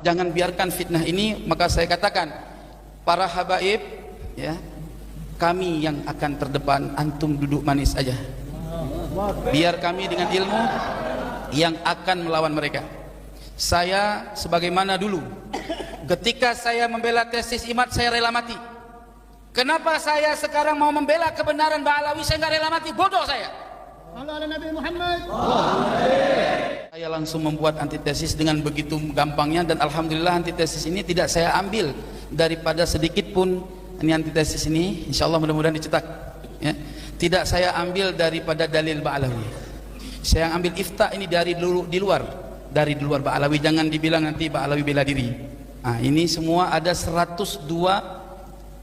jangan biarkan fitnah ini. Maka saya katakan, para habaib, ya, kami yang akan terdepan, antum duduk manis aja. Biar kami dengan ilmu yang akan melawan mereka. Saya sebagaimana dulu, ketika saya membela tesis Imad, saya rela mati. Kenapa saya sekarang mau membela kebenaran Ba'alawi, saya nggak rela mati? Bodoh saya. Nabi Muhammad. Saya langsung membuat antitesis dengan begitu gampangnya, dan alhamdulillah antitesis ini tidak saya ambil daripada sedikit pun. Ini antitesis ini insyaallah mudah-mudahan dicetak, ya. Tidak saya ambil daripada dalil Ba'alawi. Saya ambil ifta ini dari di luar Ba'alawi. Jangan dibilang nanti Ba'alawi bela diri. Nah, ini semua ada 102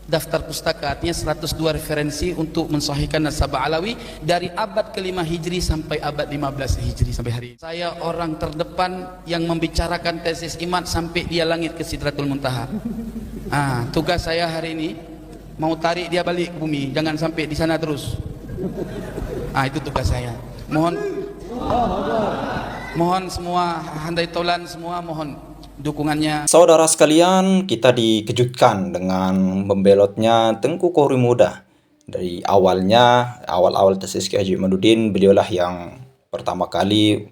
daftar pustaka, artinya 102 referensi untuk mensahihkan nasab Ba'alawi dari abad ke-5 Hijri sampai abad 15 Hijri sampai hari ini. Saya orang terdepan yang membicarakan tesis Imad sampai dia langit ke Sidratul Muntaha. Tugas saya hari ini mau tarik dia balik ke bumi, jangan sampai di sana terus. Itu tugas saya. Mohon semua handai tolan semua, mohon dukungannya. Saudara sekalian, kita dikejutkan dengan membelotnya Tengku Kohri Muda. Dari awal tesis Kiai Haji Imaduddin, beliaulah yang pertama kali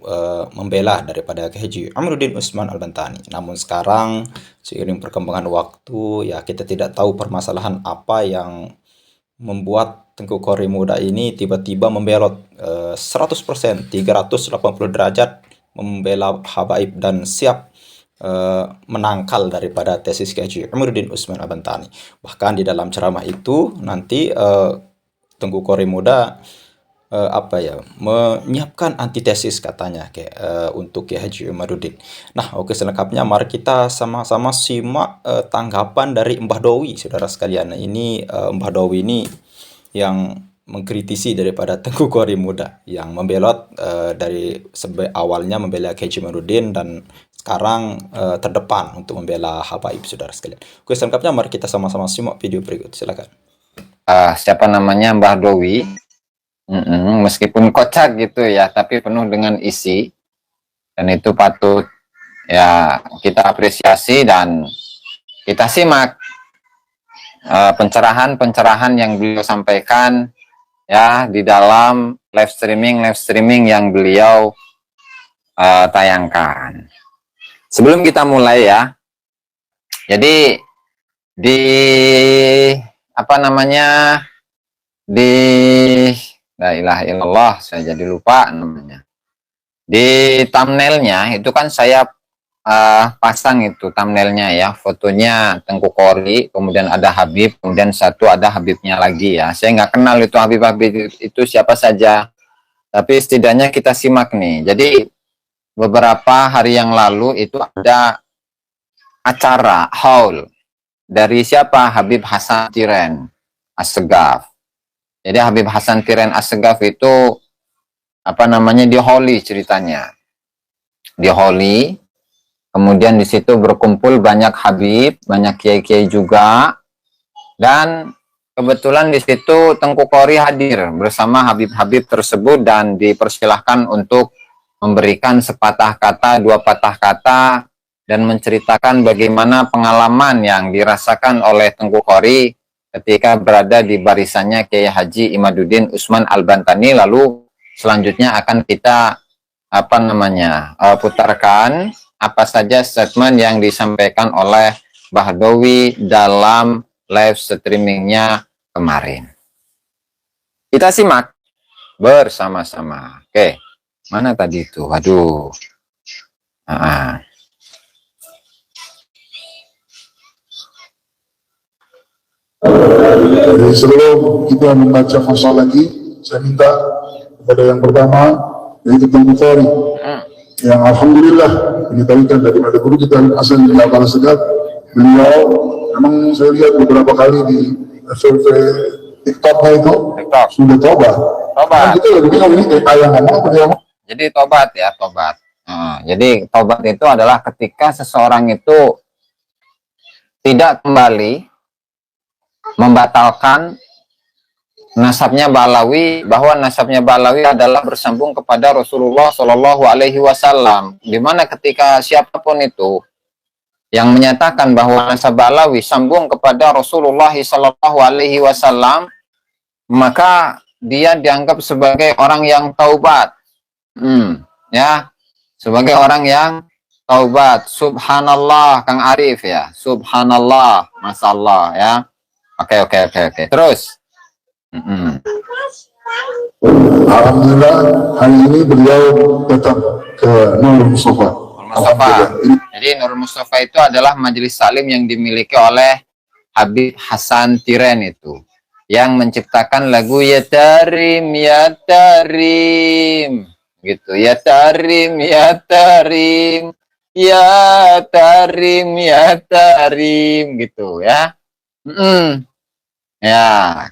membela daripada Kiai Haji Amiruddin Utsman Al-Bantani. Namun sekarang seiring perkembangan waktu, ya kita tidak tahu permasalahan apa yang membuat Tengku Kohri Muda ini tiba-tiba membelot 100%, 380 derajat membela habaib dan siap menangkal daripada tesis Kiai Haji Amiruddin Utsman Al-Bantani. Bahkan di dalam ceramah itu nanti Tengku Kohri Muda menyiapkan antitesis katanya untuk Kiai Haji Imaduddin. Nah, oke, selengkapnya mari kita sama-sama simak tanggapan dari Mbah Dowi, saudara sekalian. Ini Mbah Dowi ini yang mengkritisi daripada Tengku Kohri Muda yang membelot dari awalnya membela Kiai Haji Imaduddin dan sekarang terdepan untuk membela habaib, saudara sekalian. Oke, selengkapnya mari kita sama-sama simak video berikut. Silakan. Siapa namanya? Mbah Dowi. Meskipun kocak gitu ya, tapi penuh dengan isi, dan itu patut ya kita apresiasi dan kita simak pencerahan yang beliau sampaikan ya di dalam live streaming yang beliau tayangkan. Sebelum kita mulai ya, jadi la ilaha illallah, saya jadi lupa namanya. Di thumbnailnya itu kan saya pasang itu thumbnailnya ya, fotonya Tengku Kohri, kemudian ada Habib, kemudian satu ada Habibnya lagi ya. Saya nggak kenal itu Habib itu siapa saja, tapi setidaknya kita simak nih. Jadi beberapa hari yang lalu itu ada acara haul dari siapa? Habib Hasan Tiren Assegaf. Jadi Habib Hasan Tiren Assegaf itu di Holi ceritanya. Di Holi, kemudian di situ berkumpul banyak habib, banyak kiai-kiai juga, dan kebetulan di situ Tengku Kohri hadir bersama habib-habib tersebut dan dipersilahkan untuk memberikan sepatah kata, dua patah kata, dan menceritakan bagaimana pengalaman yang dirasakan oleh Tengku Kohri ketika berada di barisannya Kiai Haji Imaduddin Utsman Al-Bantani. Lalu selanjutnya akan kita putarkan apa saja statement yang disampaikan oleh Mbah Dowi dalam live streamingnya kemarin. Kita simak bersama-sama. Oke, mana tadi itu? Waduh. Jadi sebelum kita membaca fasal lagi, saya minta kepada yang pertama, yaitu Tengku Kohri, yang alhamdulillah diketahuikan daripada guru kita Hasan bin Abdul Segaf. Beliau memang saya lihat beberapa kali di survei TikToknya itu sudah tobat. Kita lebih bingung ini kayak yang ngomong apa dia ngomong. Jadi tobat ya, tobat. Jadi tobat itu adalah ketika seseorang itu tidak kembali membatalkan nasabnya Ba'alawi, bahwa nasabnya Ba'alawi adalah bersambung kepada Rasulullah Shallallahu Alaihi Wasallam, dimana ketika siapapun itu yang menyatakan bahwa nasab Alawi sambung kepada Rasulullah Sallallahu Alaihi Wasallam, maka dia dianggap sebagai orang yang taubat, ya, sebagai orang yang taubat. Subhanallah, Kang Arif ya, Subhanallah, Masallah ya. Oke. Terus, Alhamdulillah hari ini beliau datang ke Nurul Mustafa. Jadi Nurul Mustafa itu adalah majelis salim yang dimiliki oleh Habib Hasan Tiren itu, yang menciptakan lagu Ya Tarim Ya Tarim gitu, Ya Tarim Ya Tarim Ya Tarim Ya Tarim gitu ya. Ya,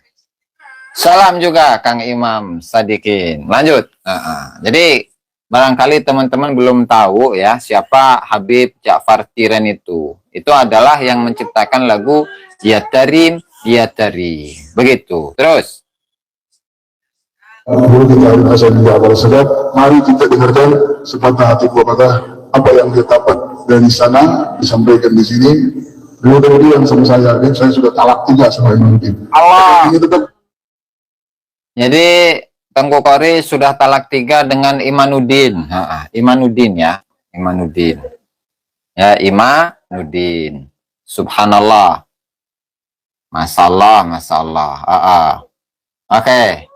salam juga Kang Imam Sadikin. Lanjut. Jadi barangkali teman-teman belum tahu ya siapa Habib Ja'far Tiren itu. Itu adalah yang menciptakan lagu Ya Tarim Ya Tarim. Begitu. Terus. Mari kita dengarkan sepatah hati dua patah apa yang dia dapat dari sana disampaikan di sini. Kemudian sama saya sudah talak 3 sama Imanuddin. Allah. Ini tetap. Jadi Tengku Qori sudah talak 3 dengan Imanuddin. Imanuddin ya, Imanuddin. Ya, Imanuddin. Subhanallah. Masallah. Oke.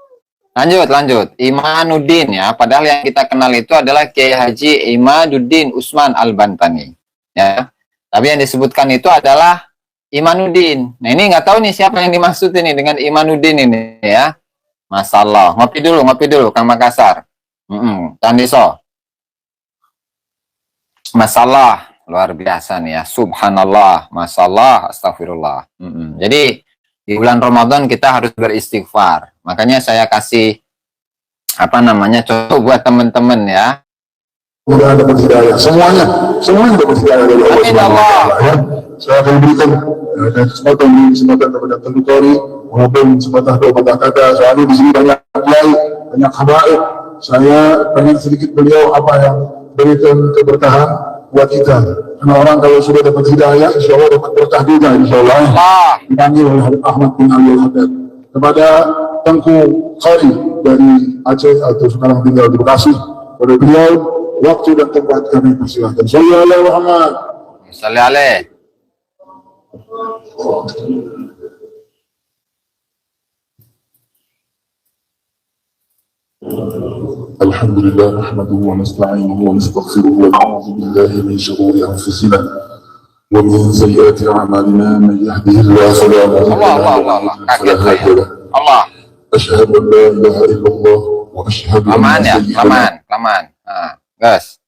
Lanjut. Imanuddin ya. Padahal yang kita kenal itu adalah Kiai Haji Imaduddin Usman Al-Bantani. Ya. Tapi yang disebutkan itu adalah Imanuddin. Nah ini nggak tahu nih siapa yang dimaksud ini dengan Imanuddin ini ya. Masalah. Ngopi dulu Kang Makassar. Tandiso. Masalah luar biasa nih ya. Subhanallah, masalah, astagfirullah. Jadi di bulan Ramadan kita harus beristighfar. Makanya saya kasih contoh buat teman-teman ya. Mudah dapat hidayah, semuanya dapat hidayah dari Allah Subhanahu wa Ta'ala ya. Saya akan berikan kesempatan kepada Tengku Qori maupun kesempatan kepada kata. Soalnya di sini banyak kiai, banyak habaib. Saya pengen sedikit beliau apa yang berikan keberkahan buat kita. Karena orang kalau sudah dapat hidayah, insya Allah dapat berkah juga, insya Allah. Dipanggil oleh Habib Ahmad bin Ali Al-Haddad. Kepada Tengku Qori dari Aceh atau sekarang tinggal di Bekasi, pada beliau waktu dan tempat kami persilahkan. Sallallahu alaihi Muhammad. Sallallahu alaihi. Alhamdulillah nahmaduhu wa nasta'inuhu wa nastaghfiruhu wa na'udzu billahi min shururi anfusina wa min sayyiati a'malina man yahdihillahu fala mudilla lahu wa man yudlil Allah. Asyhadu an la ilaha illallah wa asyhadu anna Laman. Gas.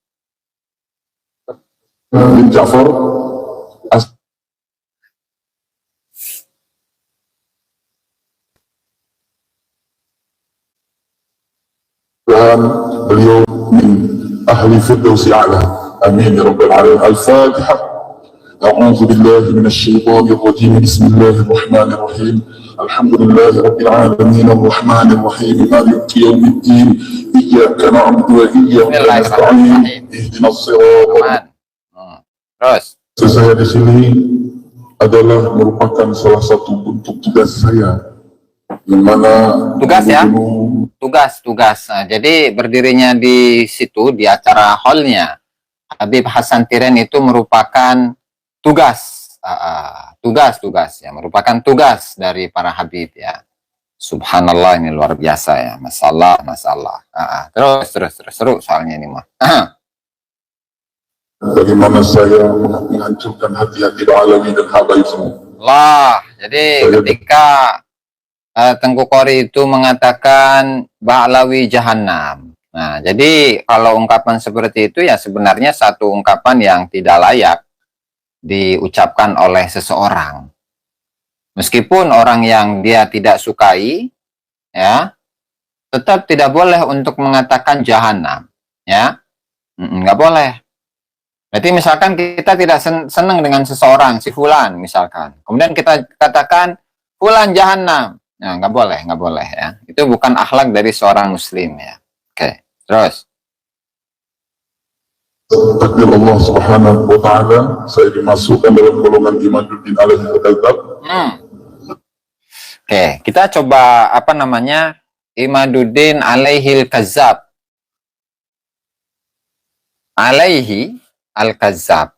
bin Ja'far dan beliau min ahli firdausi a'la. Amin ya rabbal alamin. Al-Fatihah. A'udzu billahi minasy syaithanir rajim. Bismillahir rahmanir rahim. Alhamdulillahi rabbil alamin arrahmanir rahim maliki yaumiddin. Iyyaka na'budu wa iyyaka nasta'in. Ihdinas shiratal. Terus. Saya di sini adalah merupakan salah satu bentuk tugas saya, yang mana tugas ya, tugas. Nah, jadi berdirinya di situ di acara hallnya Habib Hasan Tiren itu merupakan tugas ya, merupakan tugas dari para Habib ya. Subhanallah, ini luar biasa ya, masalah. Terus seru soalnya ini mah. Bagaimana saya menghancurkan hati-hati Alawi dan habaib semua. Jadi ketika Tengku Qori itu mengatakan Ba'lawi Jahannam. Nah, jadi kalau ungkapan seperti itu ya sebenarnya satu ungkapan yang tidak layak diucapkan oleh seseorang. Meskipun orang yang dia tidak sukai, ya, tetap tidak boleh untuk mengatakan Jahannam, ya, nggak boleh. Berarti misalkan kita tidak senang dengan seseorang, si Fulan misalkan, kemudian kita katakan Fulan Jahannam. Nah, nggak boleh ya. Itu bukan akhlak dari seorang muslim ya. Oke, terus. takdir Allah Subhanahu wa Ta'ala, saya dimasukkan dalam golongan Imaduddin alaihi al-Kadzab. Oke, kita coba apa namanya Imaduddin alaihil Kadzab. Alaihi al-Kadzab.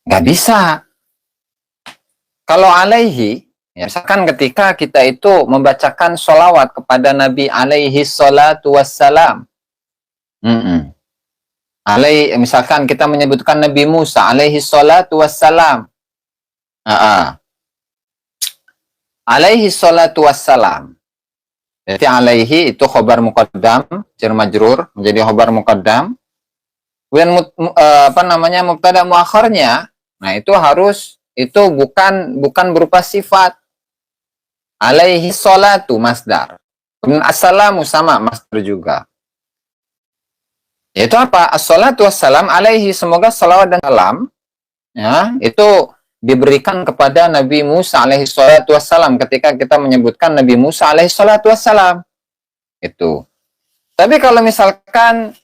Nggak bisa. Kalau alaihi, ya, misalkan ketika kita itu membacakan sholawat kepada Nabi alaihi salatu wassalam. Misalkan kita menyebutkan Nabi Musa alaihi salatu wassalam. Alaihi salatu wassalam. Jadi alaihi itu khobar muqaddam, jar majrur menjadi khobar muqaddam. Kemudian mubtada muakharnya, nah itu harus bukan berupa sifat. Alaihi salatu masdar. Kemudian assalamu sama masdar juga. Yaitu apa? As-salatu wassalam alaihi, semoga salawat dan salam ya, itu diberikan kepada Nabi Musa alaihi salatu wassalam ketika kita menyebutkan Nabi Musa alaihi salatu wassalam. Itu. Tapi kalau misalkan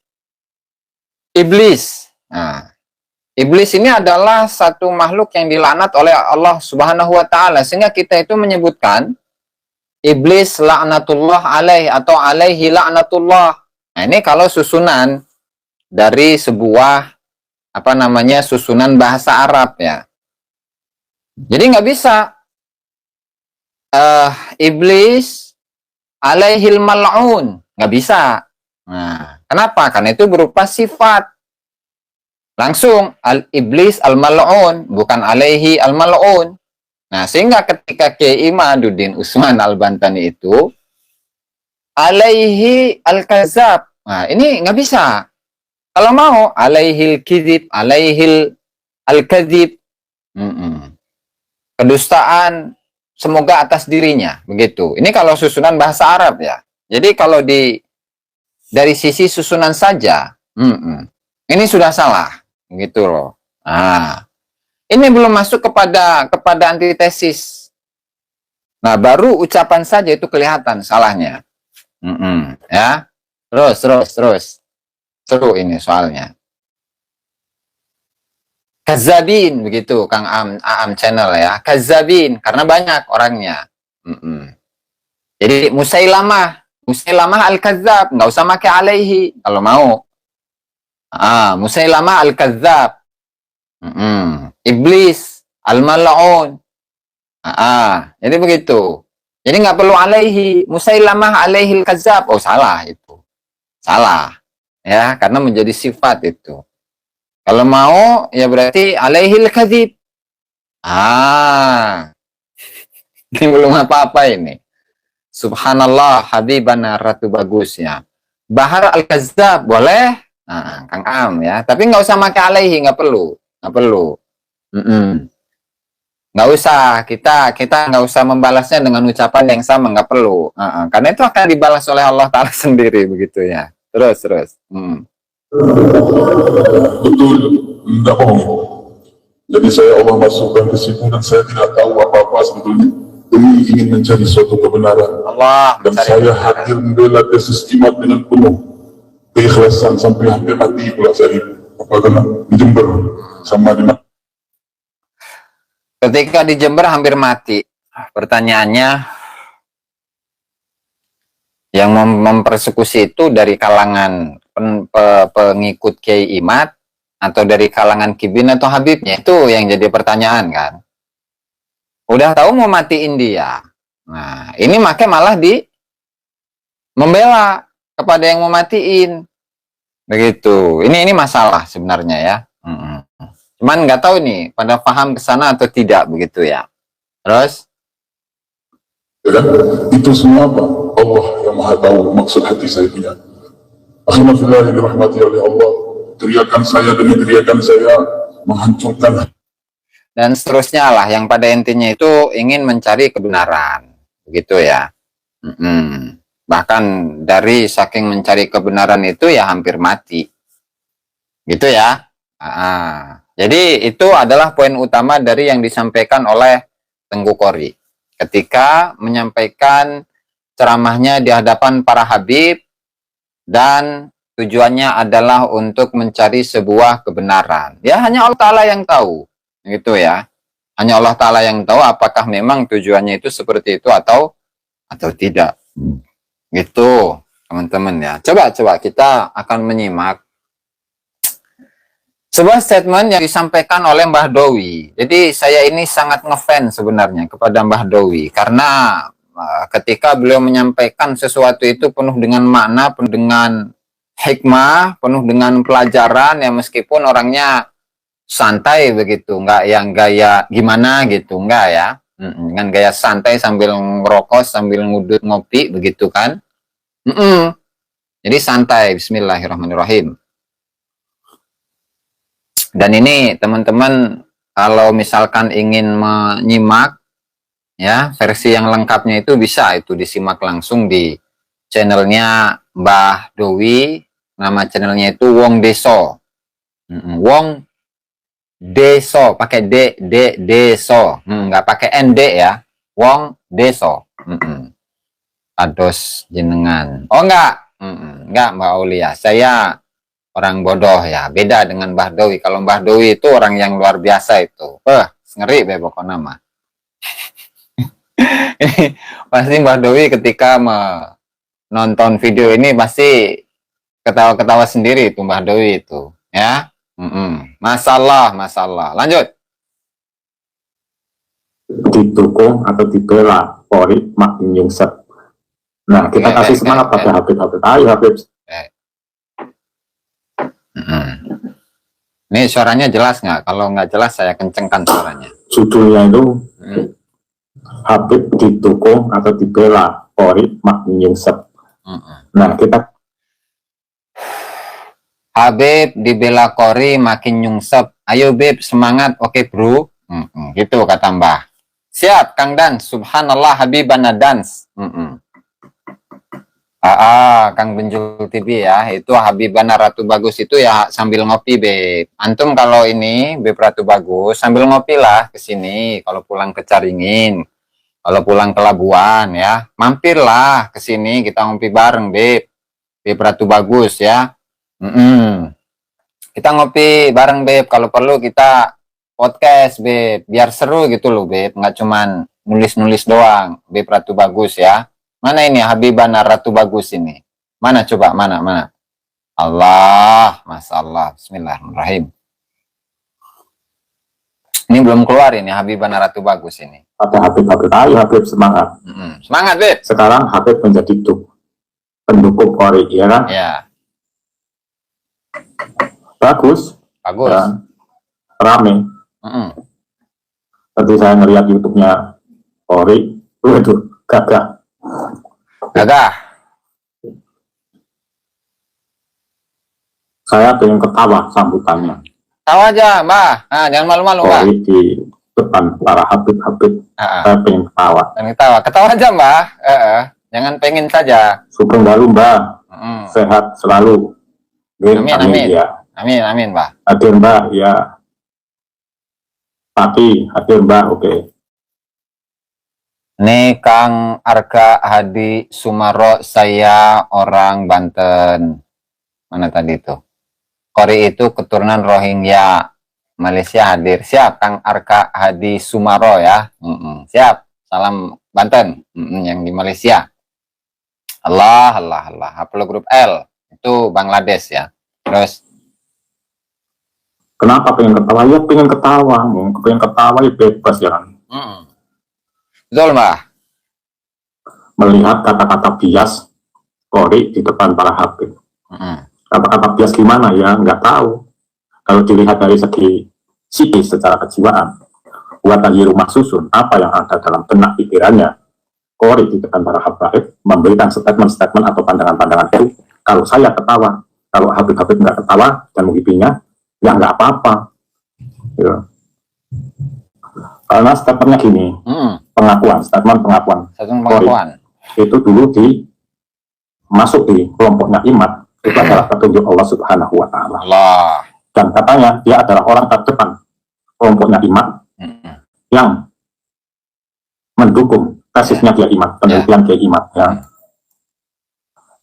iblis. Nah, iblis ini adalah satu makhluk yang dilaknat oleh Allah Subhanahu wa Ta'ala, sehingga kita itu menyebutkan iblis laknatullah alaih atau alaihi laknatullah. Nah, ini kalau susunan dari sebuah susunan bahasa Arab ya. Jadi nggak bisa iblis alaihil mal'un, nggak bisa. Nah, kenapa? Karena itu berupa sifat. Langsung al-iblis al-mal'un, bukan alaihi al-mal'un. Nah, sehingga ketika Kiai Imaduddin Utsman Al-Bantani itu alaihi al-kadzab. Nah, ini nggak bisa. Kalau mau alaihil kizib, alaihil al-kadzib. Kedustaan semoga atas dirinya, begitu. Ini kalau susunan bahasa Arab ya. Jadi kalau dari sisi susunan saja, ini sudah salah, begitu loh. Nah, ini belum masuk kepada antitesis. Nah, baru ucapan saja itu kelihatan salahnya. Ya, terus. Seru ini soalnya. Kazabin, begitu Kang Aam channel ya. Kazabin, karena banyak orangnya. Jadi Musailamah al-Kadzab, nggak usah pakai alaihi kalau mau. Musailamah al-Kadzab. Iblis al-Mal'un. Jadi begitu. Jadi nggak perlu alaihi. Musailamah alaihil Kadzab. Oh, salah itu. Salah. Ya, karena menjadi sifat itu. Kalau mau, ya berarti alaihil kadzib. Ini belum apa-apa ini. Subhanallah, habibana ratu bagus ya. Bahar al-kazzab, boleh? Kang Am ya. Tapi nggak usah pakai alaihi, nggak perlu. Nggak usah, kita nggak usah membalasnya dengan ucapan yang sama, nggak perlu. Karena itu akan dibalas oleh Allah Ta'ala sendiri, begitu ya. Terus. Betul, tidak bohong. Jadi saya Allah masukkan ke situ dan saya tidak tahu apa-apa sebetulnya. Demi ingin mencari suatu kebenaran. Dan saya hadir membela tesis Imat dengan penuh keikhlasan sampai hampir mati pula saya di Jember sama di. Ketika di Jember hampir mati. Pertanyaannya, yang mempersekusi itu dari kalangan pengikut Kiai Imat atau dari kalangan Kibin atau Habibnya, itu yang jadi pertanyaan kan. Udah tahu mau matiin dia. Nah, ini makanya malah membela kepada yang mau matiin. Begitu. Ini masalah sebenarnya ya. Cuman nggak tahu nih pada paham ke sana atau tidak, begitu ya. Terus Ya kan? Itu semua apa? Allah yang maha tahu maksud hati saya punya. Akhirnya fillah yang dirahmati oleh Allah, teriakan saya demi teriakan saya menghancurkan. Dan seterusnya lah, yang pada intinya itu ingin mencari kebenaran, begitu ya. Bahkan dari saking mencari kebenaran itu ya hampir mati, gitu ya. Jadi itu adalah poin utama dari yang disampaikan oleh Tengku Qori ketika menyampaikan ceramahnya di hadapan para habib dan tujuannya adalah untuk mencari sebuah kebenaran. Ya hanya Allah Ta'ala yang tahu, gitu ya. Hanya Allah Ta'ala yang tahu apakah memang tujuannya itu seperti itu atau tidak. Gitu, teman-teman ya. Coba kita akan menyimak sebuah statement yang disampaikan oleh Mbah Dowi. Jadi saya ini sangat ngefans sebenarnya kepada Mbah Dowi karena ketika beliau menyampaikan sesuatu itu penuh dengan makna, penuh dengan hikmah, penuh dengan pelajaran ya, meskipun orangnya santai begitu, nggak yang gaya gimana gitu, nggak ya, dengan gaya santai sambil ngerokok, sambil ngudut ngopi begitu kan. Jadi santai, bismillahirrahmanirrahim. Dan ini teman-teman kalau misalkan ingin menyimak ya versi yang lengkapnya itu bisa itu disimak langsung di channelnya Mbah Dowi. Nama channelnya itu Wong Deso. Wong Deso pakai Deso, nggak pakai ND ya. Wong Deso. Ados jenengan. Oh enggak, Mbak Aulia. Saya orang bodoh ya, beda dengan Mbah Dowi. Kalau Mbah Dowi itu orang yang luar biasa itu. Ngeri be pokok nama. Pasti Mbah Dowi ketika menonton video ini pasti ketawa-ketawa sendiri itu Mbah Dowi itu, ya. Masalah. Lanjut. Didukung atau dibela Polri makin nyungsep. Nah, kita kasih semangat pada Habib. Ayo Habib. Ini suaranya jelas nggak? Kalau nggak jelas saya kencengkan suaranya. Judulnya itu Habib didukung atau dibela Polri makin nyungsep. Nah, kita Habib dibela Polri makin nyungsep. Ayo Beb, semangat. Oke bro. Gitu kata Mbah. Siap Kang Dan. Subhanallah Habibana Dans. Kang Benjul TV ya, itu Habibana Ratu Bagus itu ya sambil ngopi Beb. Antum kalau ini Beb Ratu Bagus sambil ngopi lah ke sini. Kalau pulang ke Caringin, kalau pulang ke Labuan ya, mampirlah ke sini kita ngopi bareng Beb. Beb Ratu Bagus ya. Kita ngopi bareng Beb. Kalau perlu kita podcast Beb, biar seru gitu loh Beb. Nggak cuman nulis-nulis doang. Beb Ratu Bagus ya. Mana ini Habibana Ratu Bagus ini? Mana coba, mana? Allah, Masya Allah. Bismillahirrahmanirrahim. Ini belum keluar ini Habibana Ratu Bagus ini. pada Habib. Ayo Habib semangat. Semangat Beb. Sekarang Habib menjadi pendukung Polri, ya kan? Ya, Bagus. bagus. Rame. Tadi saya ngeliat YouTube-nya Polri, waduh, gagah. Gagah. Saya pengen ketawa sambutannya. Tahu aja, Mbak. Nah, jangan malu-malu, Mbak. Polri di depan para Habib. Saya pengen ketawa. Jangan ketawa. Ketawa aja, Mbak. Jangan pengen saja. Sugeng dalu Mbak. Sehat selalu. Amin. Ya. Amin, Mbak. Hadir Mbak, ya. Pati, hadir Mbak, oke. Ini Kang Arka Hadi Sumaro, saya orang Banten. Mana tadi itu? Kori itu keturunan Rohingya. Malaysia hadir. Siap, Kang Arka Hadi Sumaro ya. Siap. Salam Banten. Yang di Malaysia. Allah. Haplogrup L. Itu Bangladesh ya. Terus. Kenapa pengen ketawa? Ya pengen ketawa. Pengen ketawa ya bebas ya kan. Betul, Mbak. Melihat kata-kata bias Polri di depan para Habib. Kata-kata bias gimana ya? Nggak tahu. Kalau dilihat dari segi psikis secara kejiwaan, buatan di rumah susun, apa yang ada dalam benak pikirannya, Polri di depan para Habib memberikan statement-statement atau pandangan-pandangan itu. Kalau saya ketawa, kalau Habib-Habib nggak ketawa dan menghibinya, ya nggak apa-apa. Ya. Karena statementnya gini, statement pengakuan. Pengakuan. Itu dulu masuk di kelompoknya Imat, itu adalah petunjuk Allah Subhanahu wa Ta'ala. Allah. Dan katanya dia adalah orang terdepan kelompoknya Imat yang mendukung tesisnya dia Imat, penelitian dia Imat. Ya.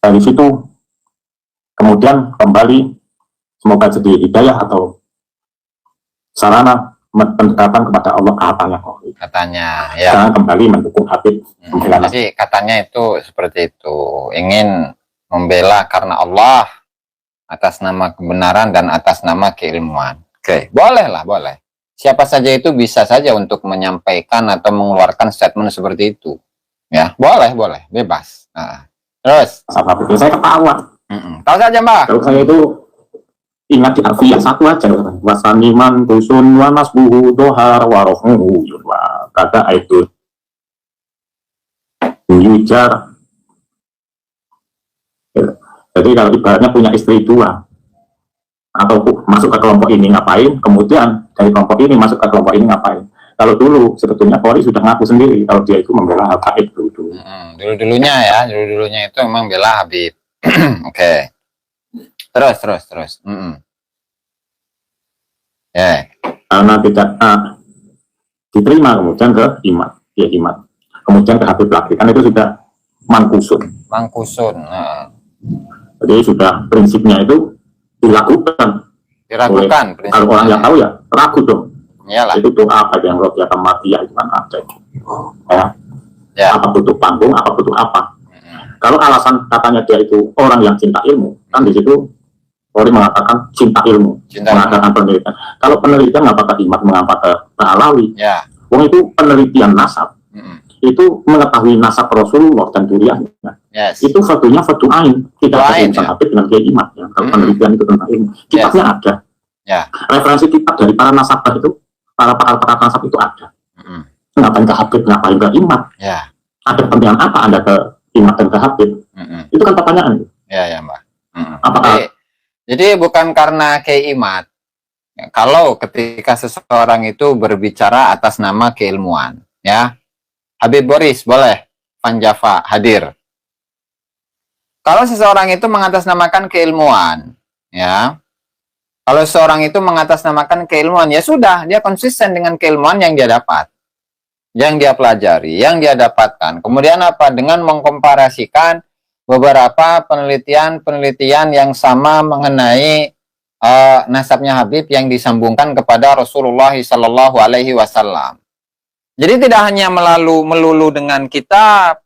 Dari situ kemudian kembali semoga jadi hidayah atau sarana pendekatan kepada Allah katanya kok. Katanya, ya. Jangan kembali mendukung Habib. Jadi katanya itu seperti itu, ingin membela karena Allah atas nama kebenaran dan atas nama keilmuan. Oke, boleh lah, boleh. Siapa saja itu bisa saja untuk menyampaikan atau mengeluarkan statement seperti itu. Ya, boleh, boleh, bebas. Nah, terus, Habib saya ketawa. tahu saja Mbak. Kalau saya itu ingat di Alfiyah satu aja, wasaniman dusun wa nasbuhu dohar warohmu wa kata itu yujar. Jadi kalau ibaratnya punya istri dua atau masuk ke kelompok ini ngapain, kemudian dari kelompok ini masuk ke kelompok ini ngapain. Kalau dulu sebetulnya Polri sudah ngaku sendiri kalau dia itu membela Habib dulu. Dulu-dulunya ya, dulu-dulunya itu memang bela Habib. Oke. Terus. Karena tidak diterima kemudian ke Imat, kemudian ke Habib lagi, kan itu sudah mangkusun. Jadi sudah prinsipnya itu dilakukan. Prinsipnya. Kalau orang yang tahu ya ragu dong. Iyalah. Itu doa apa yang roh akan mati ya, itu kan ada. Ya. Apa butuh panggung, apa butuh apa. Kalau alasan katanya dia itu orang yang cinta ilmu, kan di situ Polri mengatakan cinta ilmu, mengatakan penelitian. Kalau penelitian apakah Imat mengapa ke Alawi? Ya. Wong itu penelitian nasab. Itu mengetahui nasab Rasulullah dan duriannya. Yes. Itu fatunya fatu ain. Tidak ada urusan Habib dengan Kiai Imat ya. Kalau penelitian itu tentang ilmu, kitabnya ada. Ya. Referensi kitab dari para nasabah itu, para pakar nasab itu ada. Ngapain ke Habib, ngapain ke Imat? Ya. Ada kepentingan apa Anda ke Imat dan ke Habib? Itu kan pertanyaan. Ya, Mbak. Apakah Jadi bukan karena Kiai Imat. Kalau ketika seseorang itu berbicara atas nama keilmuan, ya. Habib Boris boleh, Van Java hadir. Kalau seseorang itu mengatasnamakan keilmuan, ya. Kalau seseorang itu mengatasnamakan keilmuan, ya sudah, dia konsisten dengan keilmuan yang dia dapat, yang dia pelajari, yang dia dapatkan. Kemudian apa? Dengan mengkomparasikan beberapa penelitian yang sama mengenai nasabnya Habib yang disambungkan kepada Rasulullah Sallallahu Alaihi Wasallam. Jadi tidak hanya melulu dengan kitab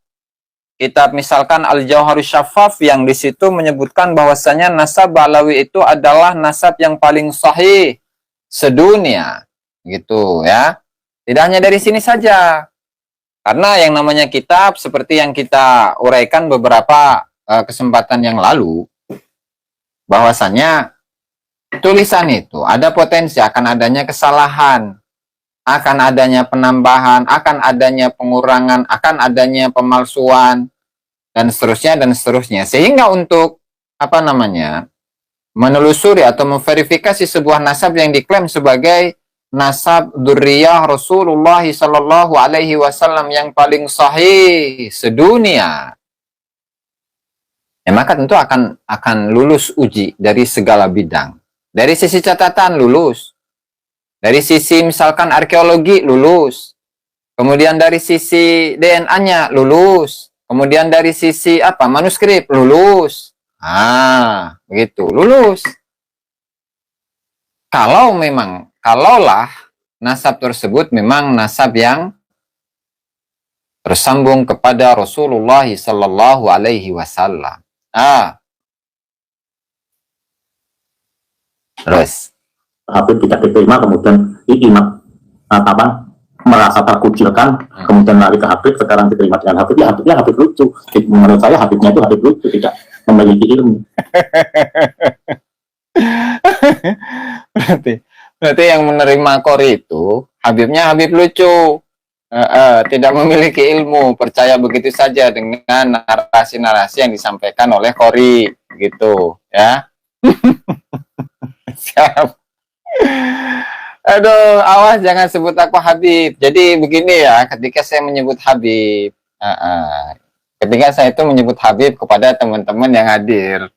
misalkan Al-Jauharus Syaffaf yang di situ menyebutkan bahwasanya nasab Alawi itu adalah nasab yang paling sahih sedunia, gitu ya. Tidak hanya dari sini saja. Karena yang namanya kitab seperti yang kita uraikan beberapa kesempatan yang lalu, bahwasanya tulisan itu ada potensi akan adanya kesalahan, akan adanya penambahan, akan adanya pengurangan, akan adanya pemalsuan, dan seterusnya. Sehingga untuk menelusuri atau memverifikasi sebuah nasab yang diklaim sebagai nasab dzurriyyah Rasulullah Sallallahu Alaihi Wasallam yang paling sahih sedunia, ya maka tentu akan lulus uji dari segala bidang. Dari sisi catatan lulus, dari sisi misalkan arkeologi lulus, kemudian dari sisi DNA-nya lulus, kemudian dari sisi manuskrip lulus, begitu lulus. Kalaulah nasab tersebut memang nasab yang tersambung kepada Rasulullah Sallallahu Alaihi Wasallam. Terus Habib tidak diterima, kemudian Imat merasa terkucilkan, kemudian lari ke Habib, sekarang diterima dengan Habib. Ya Habib lucu. Menurut saya Habibnya itu Habib lucu, tidak memiliki ilmu. Berarti yang menerima Qori itu Habibnya Habib lucu, tidak memiliki ilmu, percaya begitu saja dengan narasi-narasi yang disampaikan oleh Qori, gitu ya. Siap. Aduh, awas jangan sebut aku Habib. Jadi begini ya, ketika saya menyebut Habib, ketika saya itu menyebut Habib kepada teman-teman yang hadir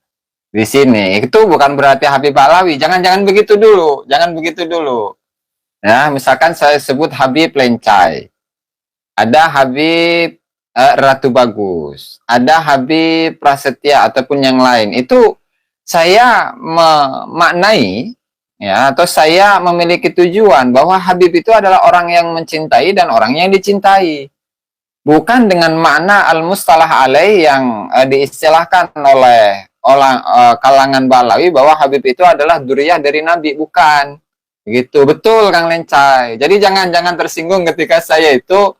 di sini, itu bukan berarti Habib Alawi. Jangan begitu dulu, Ya, misalkan saya sebut Habib Lencai, ada Habib Ratu Bagus, ada Habib Prasetya ataupun yang lain. Itu saya memaknai ya, atau saya memiliki tujuan bahwa Habib itu adalah orang yang mencintai dan orang yang dicintai. Bukan dengan makna al-mustalah alaih yang diistilahkan oleh kalangan Balawi bahwa Habib itu adalah dzurriyyah dari Nabi, bukan. Begitu, betul Kang Lencai. Jadi jangan tersinggung ketika saya itu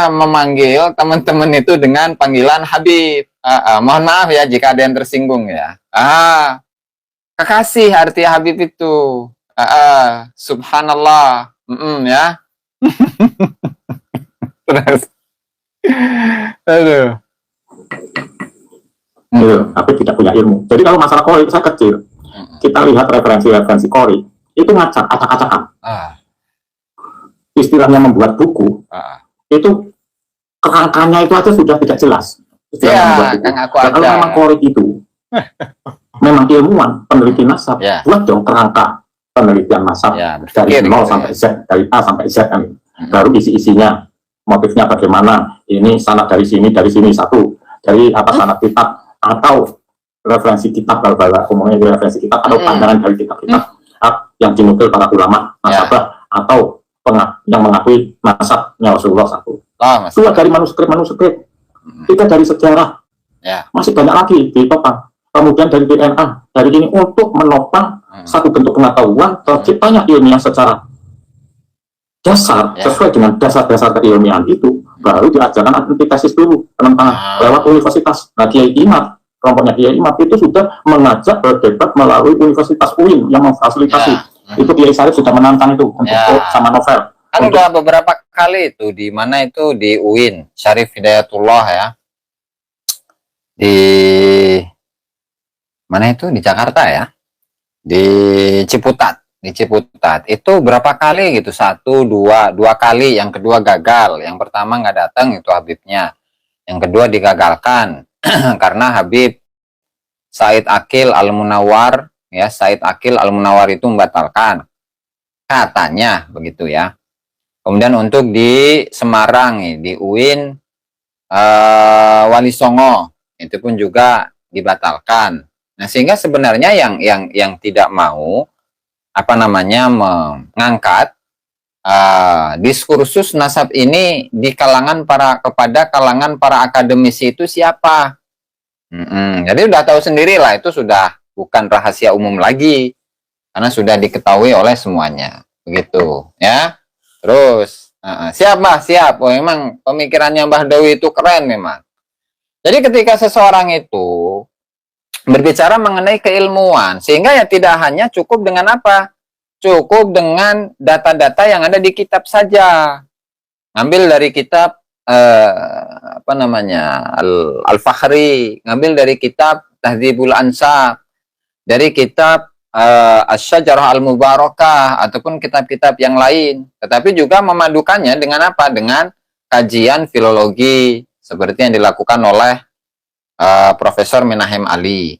memanggil teman-teman itu dengan panggilan Habib. Mohon maaf ya jika ada yang tersinggung ya. Kekasih arti Habib itu. Subhanallah. Ya. Terus. Aduh. Gitu, tapi tidak punya ilmu. Jadi kalau masalah Qori saya kecil, kita lihat referensi Qori itu ngacak, acak-acakan. Istilahnya membuat buku, itu kerangkanya itu aja sudah tidak jelas. Ya, Kang aku nah, kalau memang Qori itu memang ilmuwan, peneliti nasab, buat dong kerangka penelitian nasab dari 0 sampai Z, dari A sampai Z kan. Baru isi-isinya, motifnya bagaimana, ini sanad dari sini satu, dari sanad kitab, atau referensi kitab, kalau umumnya referensi kitab, atau pandangan dari kitab-kitab yang dinukil para ulama nasabah, atau yang mengakui nasabnya Rasulullah satu. Dua dari manuskrip, tiga dari sejarah, masih banyak lagi ditopang. Kemudian dari DNA, dari ini untuk menopang satu bentuk pengetahuan terciptanya ilmiah secara dasar, sesuai dengan dasar-dasar keilmiahan itu, baru diajarkan antitesis dulu penentangan lewat universitas. Nah, Kiai Imad, kelompoknya Kiai Imad itu sudah mengajak berdebat melalui Universitas UIN yang memfasilitasi. Itu Kiai Syarif sudah menantang itu untuk sama novel. Kan udah beberapa kali itu, di mana itu di UIN, Syarif Hidayatullah ya. Di mana itu? Di Jakarta ya. Di Ciputat. Di Ciputat itu berapa kali gitu, dua kali, yang kedua gagal, yang pertama nggak datang itu Habibnya, yang kedua digagalkan karena Habib Said Akil Al-Munawar ya, Said Akil Al-Munawar itu membatalkan katanya begitu ya. Kemudian untuk di Semarang di UIN Wali Songo itu pun juga dibatalkan. Nah, sehingga sebenarnya yang tidak mau mengangkat diskursus nasab ini di kepada kalangan para akademisi itu siapa? Jadi udah tahu sendiri lah, itu sudah bukan rahasia umum lagi karena sudah diketahui oleh semuanya, begitu ya. Terus siap. Oh, memang pemikirannya Mbah Dawi itu keren memang. Jadi ketika seseorang itu berbicara mengenai keilmuan, sehingga ya tidak hanya cukup dengan cukup dengan data-data yang ada di kitab saja. Ngambil dari kitab Al-Fakhri, ngambil dari kitab Tahdzibul Ansab, dari kitab Asy-Syajarah Al-Mubarakah, ataupun kitab-kitab yang lain. Tetapi juga memadukannya dengan dengan kajian filologi seperti yang dilakukan oleh Profesor Menahem Ali.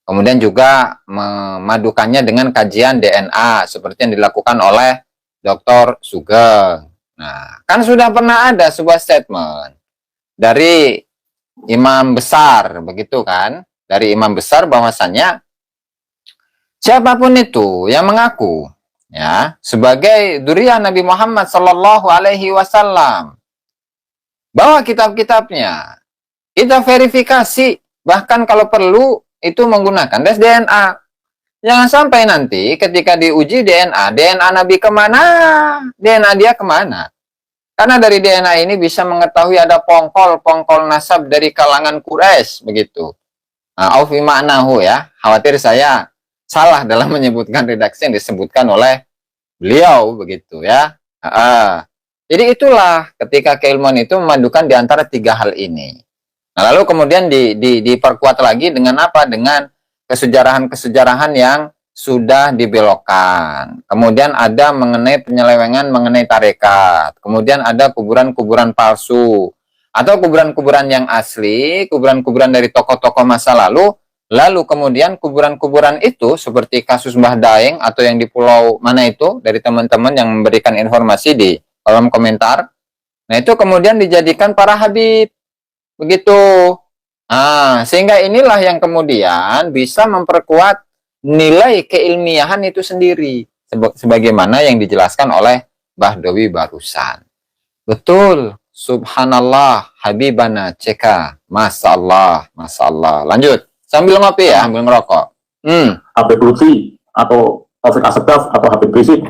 Kemudian juga memadukannya dengan kajian DNA seperti yang dilakukan oleh Dr. Sugeng. Nah, kan sudah pernah ada sebuah statement dari imam besar, begitu kan? Dari imam besar bahwasannya siapapun itu yang mengaku ya sebagai dzurriyyah Nabi Muhammad sallallahu alaihi wasallam, bawa kitab-kitabnya, kita verifikasi, bahkan kalau perlu itu menggunakan tes DNA. Jangan sampai nanti ketika diuji DNA Nabi kemana, DNA dia kemana. Karena dari DNA ini bisa mengetahui ada pongkol nasab dari kalangan Quraisy, begitu. Nah, aufi ma'nahu ya, khawatir saya salah dalam menyebutkan redaksi yang disebutkan oleh beliau, begitu ya. Jadi itulah ketika keilmuan itu memadukan di antara tiga hal ini. Nah, lalu kemudian diperkuat lagi dengan Dengan kesejarahan-kesejarahan yang sudah dibelokkan. Kemudian ada mengenai penyelewengan mengenai tarekat. Kemudian ada kuburan-kuburan palsu. Atau kuburan-kuburan yang asli, kuburan-kuburan dari tokoh-tokoh masa lalu. Lalu kemudian kuburan-kuburan itu seperti kasus Mbah Daeng atau yang di pulau mana itu, dari teman-teman yang memberikan informasi di kolom komentar. Nah, itu kemudian dijadikan para habib. Begitu. Sehingga inilah yang kemudian bisa memperkuat nilai keilmiahan itu sendiri. Sebagaimana yang dijelaskan oleh Mbah Dowi barusan. Betul. Subhanallah, Habibana CK. Masya Allah, Masya Allah. Lanjut. Sambil ngopi ya, sambil ngerokok. Habib Lutfi atau Taufik Asegaf atau Habib Rizik.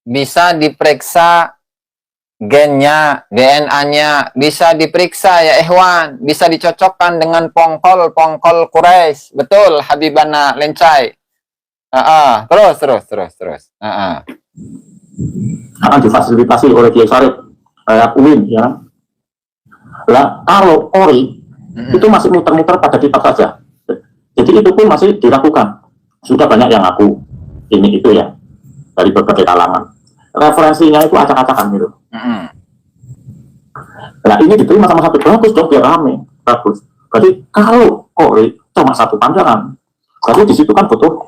Bisa diperiksa gennya, DNA-nya, bisa diperiksa ya Ikhwan, bisa dicocokkan dengan pongkol Quraisy. Betul, Habibana Lencai. Terus. Akan difasilitasi oleh Kiai Sarip, kayak UIN, ya. Lah, kalau Ori itu masih muter-muter pada kitab saja. Jadi itu pun masih dilakukan. Sudah banyak yang ngaku ini itu ya dari berbagai kalangan. Referensinya itu acak-acakan gitu. Nah ini diterima sama satu, bagus dong, biar rame, bagus. Berarti kalau Ori cuma satu pandangan, berarti di situ kan butuh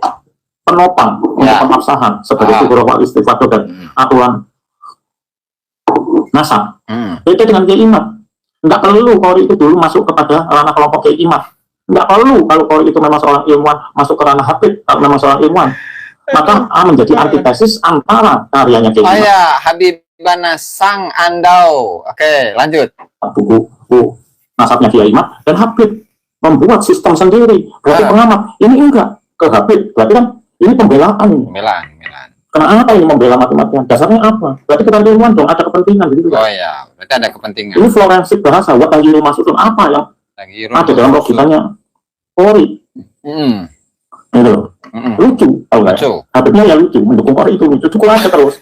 penopang untuk pengabsahan sebagai figur istighfar dan aturan nasab. Itu dengan Kiai Imam. Nggak perlu Qori itu dulu masuk kepada ranah kelompok Kiai Imam. Nggak perlu kalau Qori itu memang seorang ilmuwan masuk ke ranah Habib, kalau memang seorang ilmuwan. Maka menjadi antitesis antara karyanya Kiai Imam. Habibana Sang Andau. Oke, lanjut. Buku nasabnya Kiai Imam dan Habib membuat sistem sendiri. Berarti pengamat ini enggak ke Habib. Berarti kan ini pembelaan. Pembelaan. Kenapa ini membela mati-matian? Dasarnya apa? Berarti kita ilmuwan dong, ada kepentingan gitu. Oh iya, berarti ada kepentingan. Ini forensik bahasa, buat lagi masuk apa yang ada dalam logikanya Qori. Gitu. Lucu, tahu nggak? Habibnya ya lucu, mendukung Qori itu lucu, cukup aja terus.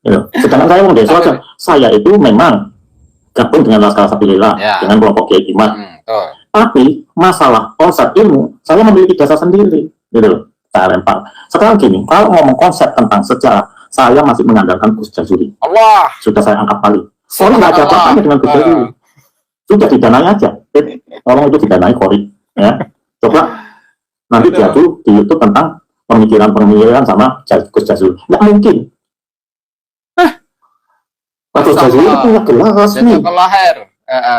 Gitu. Sedangkan saya mau desa aja, saya itu memang gabung dengan Laskar Sabilillah, dengan kelompok Kiai Imam. Tapi masalah konsep ilmu, saya memiliki dasar sendiri, gitu loh. Saya lempar. Sekarang gini, kalau ngomong konsep tentang sejarah, saya masih mengandalkan Gus Jazuli. Allah. Sudah saya angkat balik. Soalnya nggak ada apa-apanya dengan Gus Jazuli. Sudah didanai aja. Tolong itu didanai Qori. Ya. Coba nanti jatuh di YouTube tentang pemikiran sama Gus Jazuli. Nggak mungkin. Gus Jazuli itu punya gelar resmi.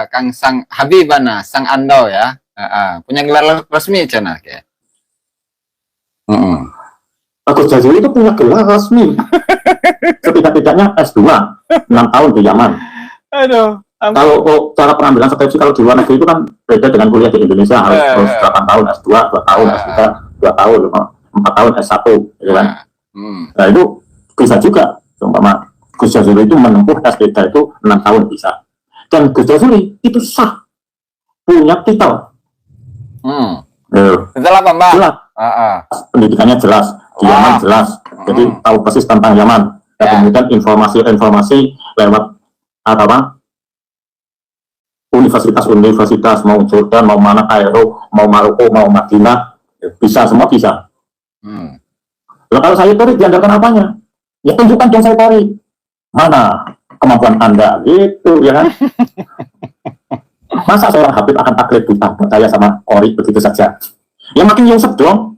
Kang Sang Habibana Sang Andau ya. Punya gelar resmi cina kayak. Gus Jazuli itu punya gelar resmi. Setidak-tidaknya S2 6 tahun di Yaman. Kalau cara pengambilan skripsi kalau di luar negeri itu kan beda dengan kuliah di Indonesia, harus 8 tahun S2, 2 tahun S3, 2 tahun 4 tahun S1 gitu kan. Nah itu bisa juga. Umpama Gus Jazuli itu menempuh S3 itu 6 tahun bisa. Dan Gus Jazuli itu sah punya titel. Titel apa Mbak? Pendidikannya jelas, di Yaman jelas, jadi tahu persis tentang Yaman. Dan kemudian informasi lewat universitas, mau Jordan, mau mana, Kairo, mau Maroko, mau Madinah, bisa, semua bisa. Kalau saya Qori diandalkan apanya? Ya tunjukkan dong saya Qori. Mana kemampuan Anda, gitu ya kan? Masa seorang Habib akan taklid buta percaya sama Qori begitu saja? Ya makin nyungsep dong.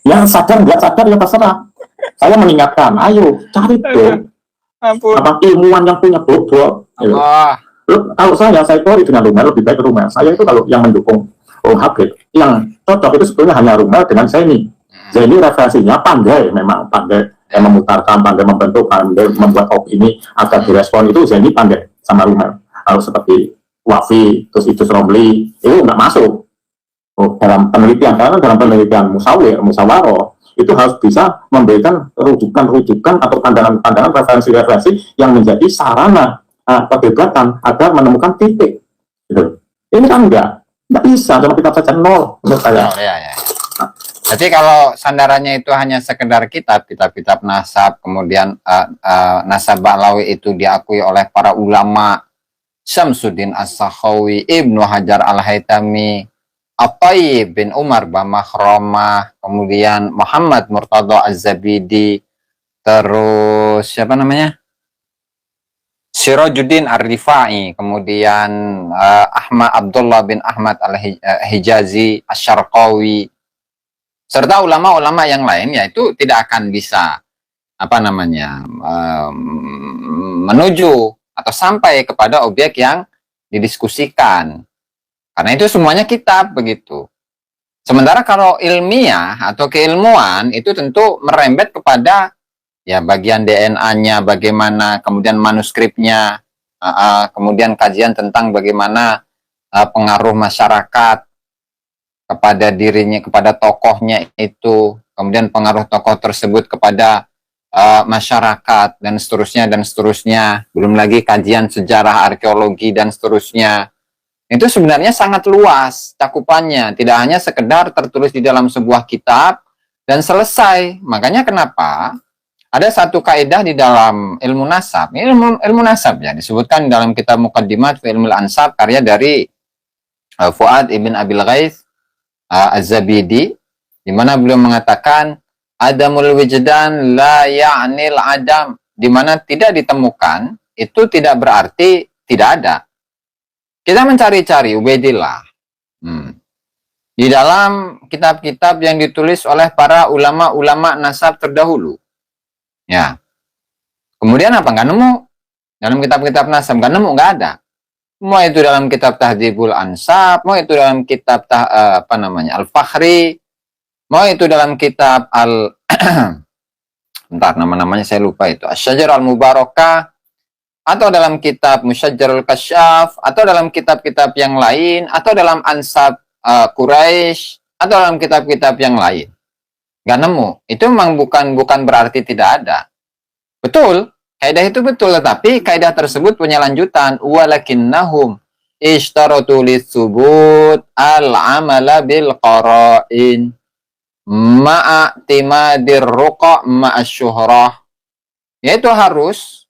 Yang sadar nggak sadar ya terserah. Saya mengingatkan, ayo cari dong apa ilmuwan yang punya bobot. Kalau saya Qori dengan Rumel lebih baik Rumel. Saya itu kalau yang mendukung Habib, yang cocok itu sebetulnya hanya Rumel dengan Zaini. Zaini referensinya pandai, memang pandai yang memutarkan, pandai membentuk, pandai membuat opini agar direspon, itu Zaini pandai sama Rumel. Kalau seperti Wafi, terus itu Romli, itu nggak masuk. Dalam penelitian, karena dalam penelitian musyawarah itu harus bisa memberikan rujukan atau pandangan-pandangan referensi-referensi yang menjadi sarana perdebatan agar menemukan titik. Gitu. Ini kan nggak bisa, cuma kita saja nol menurut saya. Jadi kalau sandarannya itu hanya sekedar kitab nasab, kemudian nasab Ba'lawi itu diakui oleh para ulama, Syamsuddin As-Sakhawi, Ibnu Hajar Al-Haytami, At-Thayyib bin Umar Bamahramah, kemudian Muhammad Murtadha Az-Zabidi, terus siapa namanya? Sirajuddin Ar-Rifai, kemudian Ahmad Abdullah bin Ahmad Al-Hijazi, Asy-Syarqawi, serta ulama-ulama yang lain, yaitu tidak akan bisa menuju atau sampai kepada objek yang didiskusikan. Karena itu semuanya kitab begitu. Sementara kalau ilmiah atau keilmuan itu tentu merembet kepada ya bagian DNA-nya, bagaimana, kemudian manuskripnya, kemudian kajian tentang bagaimana pengaruh masyarakat kepada dirinya, kepada tokohnya itu, kemudian pengaruh tokoh tersebut kepada masyarakat, dan seterusnya. Belum lagi kajian sejarah, arkeologi, dan seterusnya. Itu sebenarnya sangat luas cakupannya, tidak hanya sekedar tertulis di dalam sebuah kitab dan selesai. Makanya kenapa ada satu kaidah di dalam ilmu nasab. Ini ilmu nasab ya, disebutkan dalam kitab Muqaddimat fi Ilmil Ansab karya dari Fuad ibn Abil Ghais Az-Zabidi, di mana beliau mengatakan adamul wijdan la ya'nil adam, di mana tidak ditemukan itu tidak berarti tidak ada. Kita mencari-cari Ubaidillah di dalam kitab-kitab yang ditulis oleh para ulama-ulama nasab terdahulu. Ya. Kemudian apa? Nggak nemu. Dalam kitab-kitab nasab nggak nemu, nggak ada. Mau itu dalam kitab Tahdzibul Ansab, mau itu dalam kitab Al-Fakhri, mau itu dalam kitab bentar, nama-namanya saya lupa itu. Asy-Syajar Al-Mubarakah, atau dalam kitab Musyajjarul Kasyaf, atau dalam kitab-kitab yang lain, atau dalam Ansab Quraisy, atau dalam kitab-kitab yang lain. Nggak nemu. Itu memang bukan berarti tidak ada. Betul, kaidah itu betul, tetapi kaidah tersebut punya lanjutan. Walakinnahum ishtaratu lis-subut al-amala bil qara'in ma'a timadir ruqa' ma'a syuhrah. Yaitu harus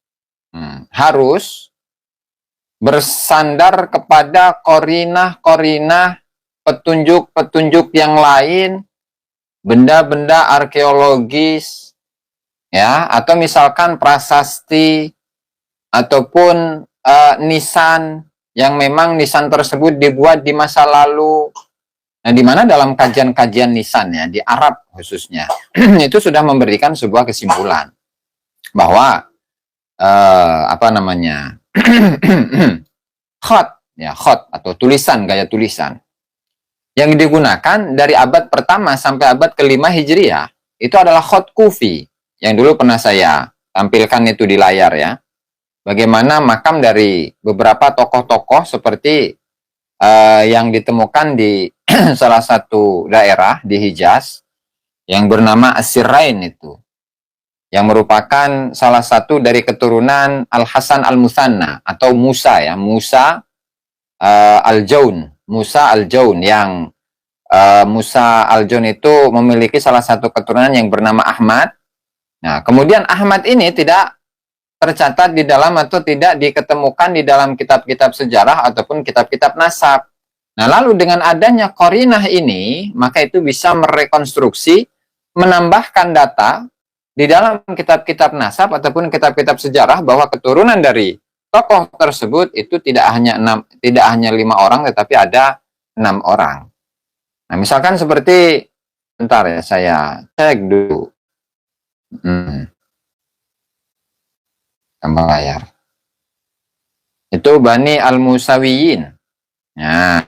bersandar kepada korinah-korinah, petunjuk-petunjuk yang lain, benda-benda arkeologis, ya, atau misalkan prasasti, ataupun nisan, yang memang nisan tersebut dibuat di masa lalu. Nah, di mana dalam kajian-kajian nisan ya, di Arab khususnya, itu sudah memberikan sebuah kesimpulan bahwa khat atau tulisan, gaya tulisan yang digunakan dari abad pertama sampai abad kelima Hijriah itu adalah khat Kufi, yang dulu pernah saya tampilkan itu di layar ya. Bagaimana makam dari beberapa tokoh-tokoh seperti yang ditemukan di salah satu daerah di Hijaz yang bernama As-Sirrain itu, yang merupakan salah satu dari keturunan Al-Hasan Al-Musanna atau Musa ya, Musa Al-Jaun, yang Musa Al-Jaun itu memiliki salah satu keturunan yang bernama Ahmad. Nah, kemudian Ahmad ini tidak tercatat di dalam atau tidak diketemukan di dalam kitab-kitab sejarah ataupun kitab-kitab nasab. Nah, lalu dengan adanya qarinah ini, maka itu bisa merekonstruksi, menambahkan data di dalam kitab-kitab nasab ataupun kitab-kitab sejarah bahwa keturunan dari tokoh tersebut itu tidak hanya 5 orang, tetapi ada 6 orang. Nah, misalkan seperti, bentar ya, saya cek dulu. Tambah layar. Itu Bani Al-Musawiyin. Nah,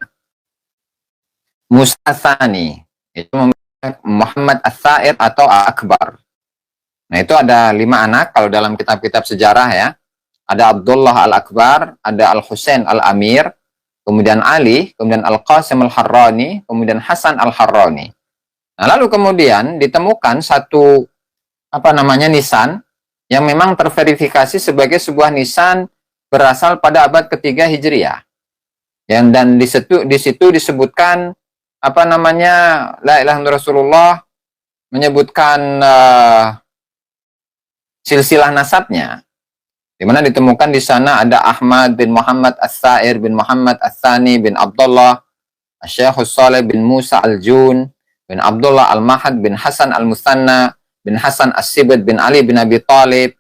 Musa Tsani itu Muhammad Ats-Tsair atau Akbar. Nah, itu ada 5 anak kalau dalam kitab-kitab sejarah ya. Ada Abdullah Al-Akbar, ada Al-Husain Al-Amir, kemudian Ali, kemudian Al-Qasim Al-Harrani, kemudian Hasan Al-Harrani. Nah, lalu kemudian ditemukan satu nisan yang memang terverifikasi sebagai sebuah nisan berasal pada abad ketiga Hijriah. Dan di situ disebutkan la ilaha illallah Rasulullah, menyebutkan silsilah nasabnya, di mana ditemukan di sana ada Ahmad bin Muhammad Ats-Tsair bin Muhammad Ats-Tsani bin Abdullah, Asy-Syaikh Shalih bin Musa Al-Jun bin Abdullah Al-Mahad bin Hasan Al-Musanna bin Hasan As-Sibit bin Ali bin Abi Thalib.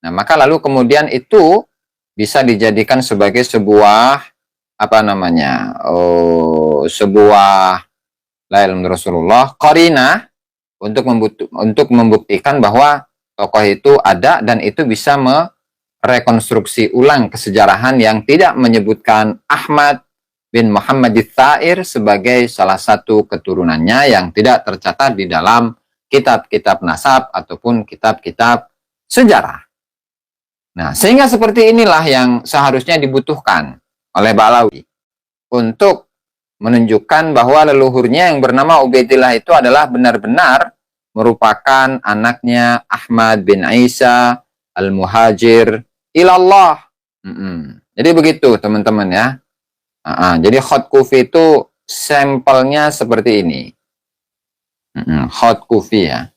Nah, maka lalu kemudian itu bisa dijadikan sebagai sebuah sebuah la ilaha illallah Rasulullah qarinah untuk membuktikan bahwa tokoh itu ada, dan itu bisa merekonstruksi ulang kesejarahan yang tidak menyebutkan Ahmad bin Muhammad Tsair sebagai salah satu keturunannya yang tidak tercatat di dalam kitab-kitab nasab ataupun kitab-kitab sejarah. Nah, sehingga seperti inilah yang seharusnya dibutuhkan oleh Ba'alawi untuk menunjukkan bahwa leluhurnya yang bernama Ubaidillah itu adalah benar-benar merupakan anaknya Ahmad bin Isa al-Muhajir ilallah. Jadi begitu teman-teman ya. Jadi Khot Kufi itu sampelnya seperti ini. Khot Kufi ya.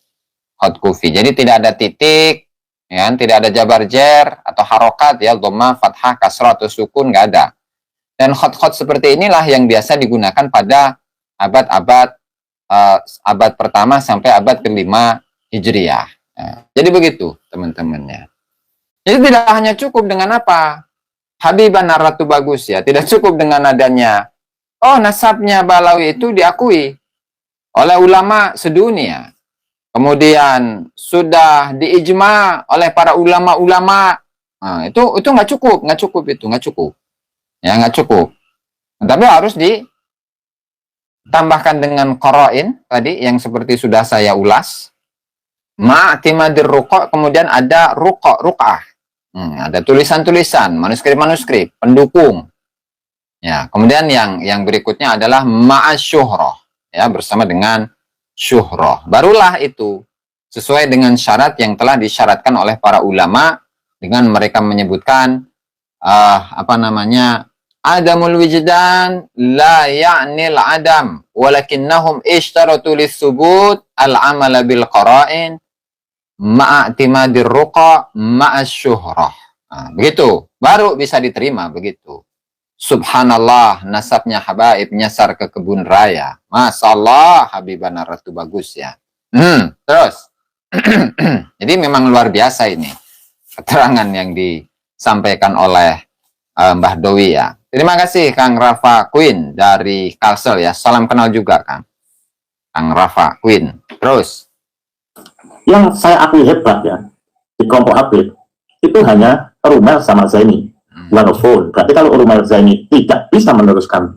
Khot Kufi. Jadi tidak ada titik, ya, tidak ada jabar jer atau harokat ya, dhamma, fathah, kasrah atau sukun, nggak ada. Dan khot-khot seperti inilah yang biasa digunakan pada abad pertama sampai abad kelima Hijriah. Jadi begitu teman-temannya. Jadi tidak hanya cukup dengan apa? Habiban Ratu Bagus ya. Tidak cukup dengan adanya nasabnya Ba'alawi itu diakui oleh ulama sedunia. Kemudian sudah diijma oleh para ulama-ulama. Nah, itu nggak cukup itu nggak cukup. Ya nggak cukup. Tapi harus ditambahkan dengan qara'in tadi yang seperti sudah saya ulas. Ma'timadir ruqa', kemudian ada ruq'ah. Ada tulisan-tulisan, manuskrip-manuskrip, pendukung. Ya, kemudian yang berikutnya adalah ma'asyuhrah, ya, bersama dengan syuhrah. Barulah itu sesuai dengan syarat yang telah disyaratkan oleh para ulama dengan mereka menyebutkan adamul wijdan la ya'nil adam walakinnahum ishtaratu lis-subut al-amala bil qara'in ma'atimadir ruqa ma'asyuhrah. Begitu baru bisa diterima begitu. Subhanallah, nasabnya habaib nyasar ke kebun raya. Masyaallah, Habibana Ratu Bagus ya. Terus jadi memang luar biasa ini keterangan yang disampaikan oleh Mbah Dowi ya. Terima kasih Kang Rafa Queen dari Kalsel ya. Salam kenal juga Kang Rafa Queen. Terus yang saya akui hebat ya di kelompok Habib itu hanya Rumel sama Zaini. Walaupun berarti kalau Rumel Zaini tidak bisa meneruskan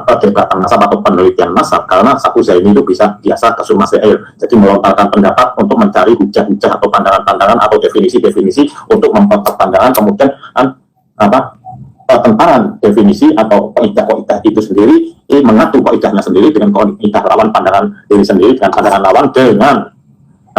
perdebatan nasab atau penelitian nasab karena satu Zaini itu bisa biasa ke sumber air, jadi melontarkan pendapat untuk mencari hujah-hujah atau pandangan-pandangan atau definisi-definisi untuk memperkuat pandangan, kemudian pertentangan definisi atau kaidah-kaidah itu sendiri mengadu kaidahnya sendiri dengan kaidah lawan pandangan diri sendiri dengan pandangan lawan dengan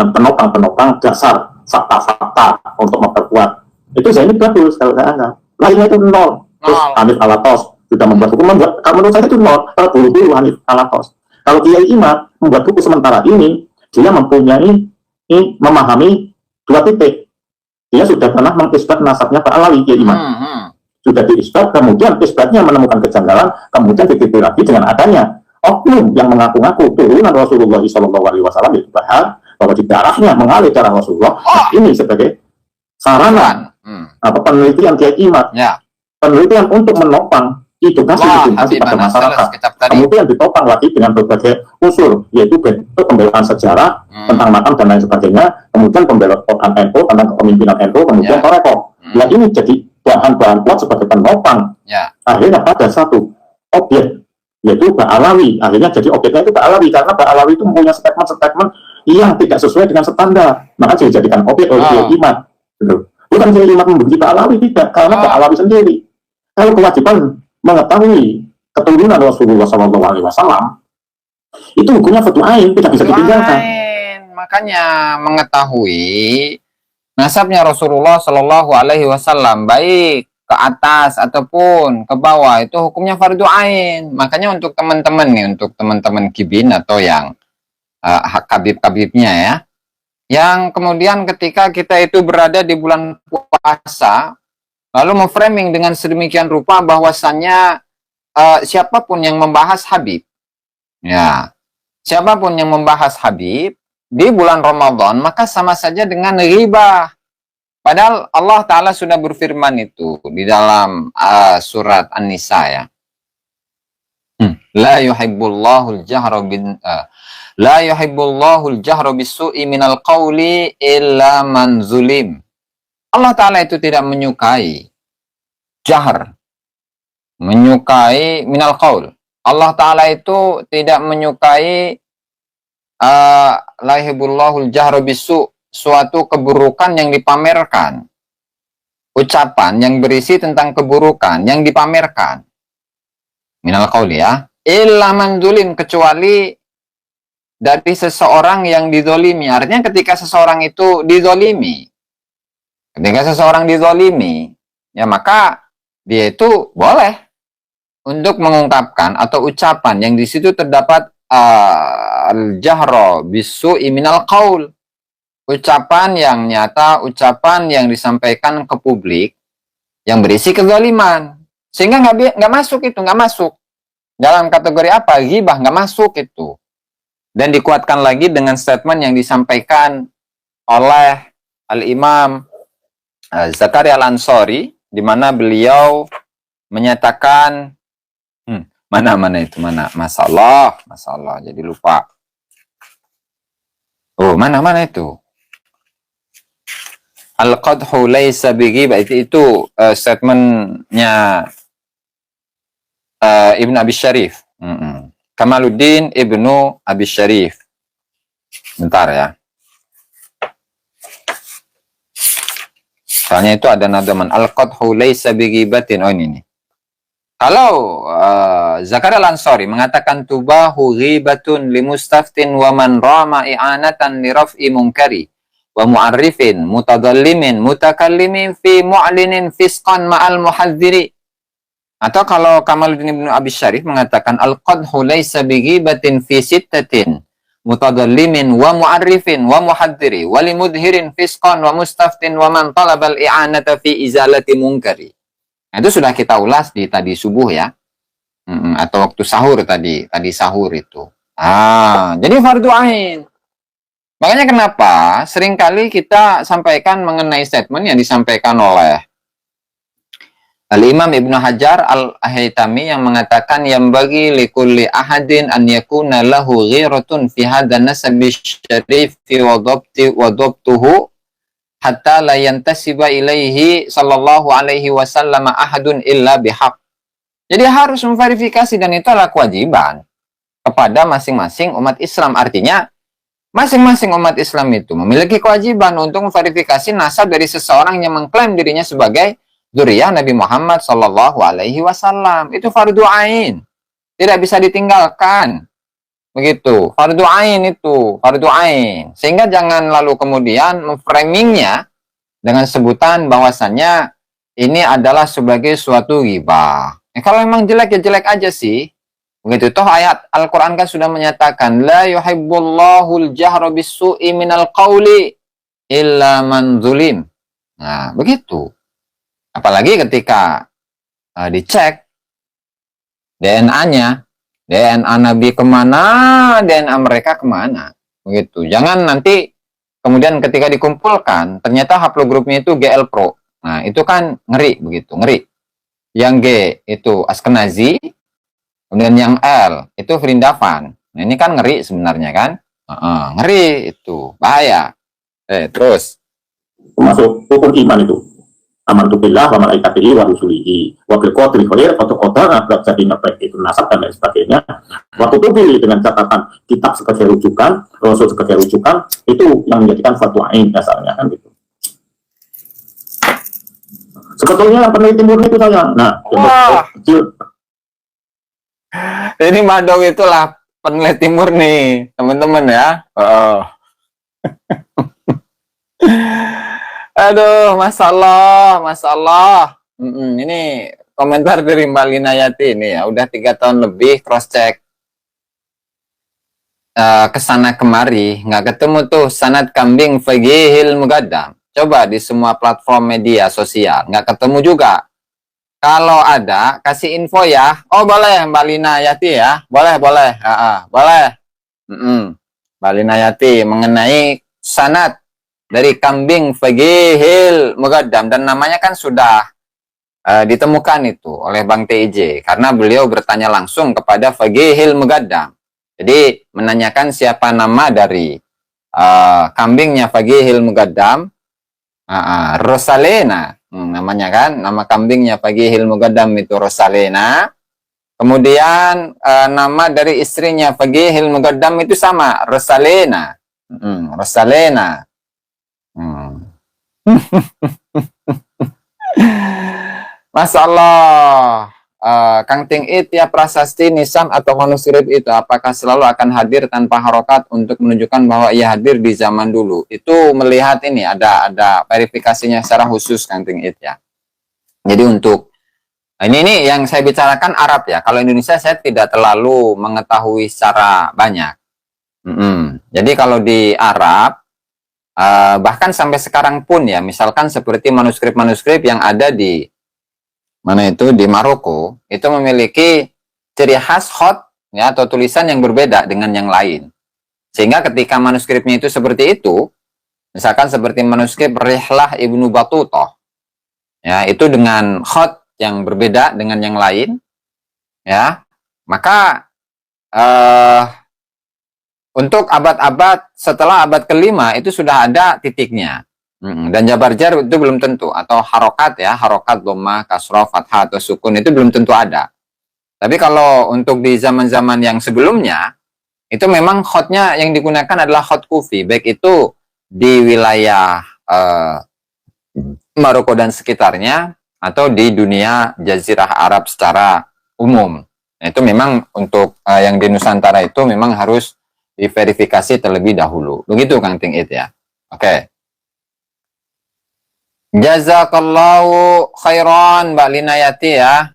penopang-penopang dasar fakta-fakta untuk memperkuat. Itu saya ini bagus kalau saya anggap. Lainnya itu nol. Terus Hanif Alatos sudah membuat buku, kalau menurut saya itu nol. Kalau buru-buru Hanif Alatos. Kalau Kiai Imad membuat buku sementara ini, dia memahami dua titik. Dia sudah pernah mengisbat nasabnya Ba'alawi, Kiai Imad. Sudah diisbat, kemudian isbatnya menemukan kejanggalan, kemudian dititik lagi dengan adanya oknum yang mengaku-ngaku turunan Rasulullah SAW itu bahwa di darahnya mengalir darah Rasulullah. Ini sebagai sarana penelitian Kiai Imad, penelitian untuk menopang edukasi pada masyarakat. Kemudian ditopang lagi dengan berbagai unsur, yaitu bentuk pembelaan sejarah tentang makam dan lain sebagainya, kemudian pembelaan NU tentang kepemimpinan NU, kemudian Toreko. Nah ini jadi bahan-bahan kuat sebagai penopang. Akhirnya pada satu objek, yaitu Ba'alawi. Akhirnya jadi objeknya itu Ba'alawi karena Ba'alawi itu mempunyai statement-statement yang tidak sesuai dengan standar, maka dijadikan objek oleh Kiai Imad. Bukan Kiai Imad membenci Ba'alawi, tidak, karena Ba'alawi sendiri. Kalau kewajiban mengetahui keturunan Rasulullah SAW itu hukumnya fardu ain, tidak bisa ditinggalkan. Makanya mengetahui nasabnya Rasulullah SAW baik ke atas ataupun ke bawah itu hukumnya fardu ain. Makanya untuk teman-teman nih, untuk teman-teman kibin atau yang kabib-kabibnya ya, yang kemudian ketika kita itu berada di bulan puasa lalu memframing dengan sedemikian rupa bahwasannya siapapun yang membahas Habib, ya, siapapun yang membahas Habib di bulan Ramadan maka sama saja dengan ghibah. Padahal Allah Ta'ala sudah berfirman itu di dalam surat An-Nisa ya. La yuhibbullahul jahra bisu'i minal qawli illa man zulim. Allah Ta'ala itu tidak menyukai jahr, menyukai minal qaul. Allah Ta'ala itu tidak menyukai la yuhibbullahul jahra bisu, suatu keburukan yang dipamerkan. Ucapan yang berisi tentang keburukan yang dipamerkan. Minal qaul ya. Illa man zulim, kecuali dari seseorang yang dizolimi. Artinya ketika seseorang itu dizolimi. Ketika seseorang dizolimi, ya maka dia itu boleh untuk mengungkapkan atau ucapan yang di situ terdapat al-jahra bisu'i minal qaul, ucapan yang nyata, ucapan yang disampaikan ke publik yang berisi kezaliman, sehingga nggak masuk itu, nggak masuk dalam kategori apa, ghibah, nggak masuk itu. Dan dikuatkan lagi dengan statement yang disampaikan oleh Al-Imam Zakaria Al-Ansari, di mana beliau menyatakan mana masalah jadi lupa. Oh, mana itu? Al-qadhu laysa bighibah, itu statementnya Ibn Abi Syarif. Kamaluddin Ibnu Abi Syarif. Bentar ya. Soalnya itu ada nadaman al-qadhu laysa bighibatin. Oh, ini nih. Kalau Zakaria Al-Ansari mengatakan tubahu ghibatun limustaftin wa man rama i'anatan li raf'i munkari wa mu'arrifin mutadallimin mutakallimin fi mu'linin fisqan ma'al muhadziri. Atau kalau Kamaluddin Ibnu Abi Syarif mengatakan al-qadhu laysa bighibatin fi sittatin mutadallimin wa mu'arrifin wa muhadziri wa limudhirin fisqan wa mustaftin wa man talabal i'anata fi izalati munkari. Nah, itu sudah kita ulas di tadi subuh ya, atau waktu sahur tadi sahur itu. Jadi fardu ain. Makanya kenapa seringkali kita sampaikan mengenai statement yang disampaikan oleh Al-Imam Ibnu Hajar Al-Haytami yang mengatakan yang bagi likulli ahadin an yakuna lahu ghiratun fi hadan nasabi syarifi wa dhabtuhu hatta la yantasiba ilaihi sallallahu alaihi wasallam ahadun illa bihaq. Jadi harus memverifikasi, dan itu adalah kewajiban kepada masing-masing umat Islam. Artinya masing-masing umat Islam itu memiliki kewajiban untuk memverifikasi nasab dari seseorang yang mengklaim dirinya sebagai dzurriyyah Nabi Muhammad sallallahu alaihi wasallam. Itu fardu ain. Tidak bisa ditinggalkan. Begitu, fardu ain itu, fardu ain. Sehingga jangan lalu kemudian memframingnya dengan sebutan bahwasannya ini adalah sebagai suatu ghibah. Kalau memang jelek ya jelek aja sih. Begitu, toh ayat Al-Quran kan sudah menyatakan la yuhibbullahul jahra bisu'i minal qawli illa man zulim. Nah, begitu. Apalagi ketika dicek DNA-nya, DNA Nabi kemana, DNA mereka kemana, begitu. Jangan nanti kemudian ketika dikumpulkan ternyata haplogrupnya itu GL Pro. Nah, itu kan ngeri, begitu, ngeri. Yang G itu Askenazi, kemudian yang L itu Vrindavan. Nah, ini kan ngeri sebenarnya kan, ngeri itu, bahaya. Terus Masuk rukun iman itu. Amantu billah wa malaikatihi wa rusulihi wa bil qadri khair wa qadara jadi baik itu nasab dan lain sebagainya. Waktu itu pilih dengan catatan kitab sebagai rujukan, rasul sebagai rujukan, itu yang menjadikan fardu ain dasarnya kan gitu. Sebetulnya peneliti murni itu saya. Nah, kecil. Ini Madong itulah peneliti murni, teman-teman ya. Aduh, masalah. Ini komentar dari Mbak Lina Yati ini ya, udah 3 tahun lebih cross check kesana kemari, nggak ketemu tuh sanad kambing fagihil mugaddam. Coba di semua platform media sosial, nggak ketemu juga. Kalau ada, kasih info ya. Oh boleh Mbak Lina Yati ya, boleh. Boleh. Mbak Lina Yati mengenai sanad dari kambing fagihil mugaddam, dan namanya kan sudah ditemukan itu oleh Bang TIJ karena beliau bertanya langsung kepada fagihil mugaddam. Jadi menanyakan siapa nama dari kambingnya fagihil mugaddam. Rosalena. Namanya kan, nama kambingnya Fagihil Mugaddam itu Rosalena. Kemudian nama dari istrinya Fagihil Mugaddam itu sama, Rosalena. Rosalena. Masya Allah. Kang Tingit ya, prasasti nisan atau manuskrip itu apakah selalu akan hadir tanpa harokat untuk menunjukkan bahwa ia hadir di zaman dulu? Itu melihat ini ada verifikasinya secara khusus Kang Tingit ya. Jadi untuk ini yang saya bicarakan Arab ya. Kalau Indonesia saya tidak terlalu mengetahui secara banyak. Jadi kalau di Arab bahkan sampai sekarang pun ya, misalkan seperti manuskrip-manuskrip yang ada di mana itu di Maroko, itu memiliki ciri khas khot ya, atau tulisan yang berbeda dengan yang lain. Sehingga ketika manuskripnya itu seperti itu, misalkan seperti manuskrip Rihlah Ibnu Battuta, ya itu dengan khot yang berbeda dengan yang lain, ya maka untuk abad-abad setelah abad kelima itu sudah ada titiknya. Dan jabar jar itu belum tentu, atau harokat ya, harokat, dhammah, kasrah, fathah atau sukun itu belum tentu ada. Tapi kalau untuk di zaman-zaman yang sebelumnya itu memang khotnya yang digunakan adalah khot kufi, baik itu di wilayah Maroko dan sekitarnya atau di dunia Jazirah Arab secara umum. Nah, itu memang untuk yang di Nusantara itu memang harus diverifikasi terlebih dahulu. Begitu Kang Tingit ya. Oke. Jazakallahu khairan Mbak Linayati ya.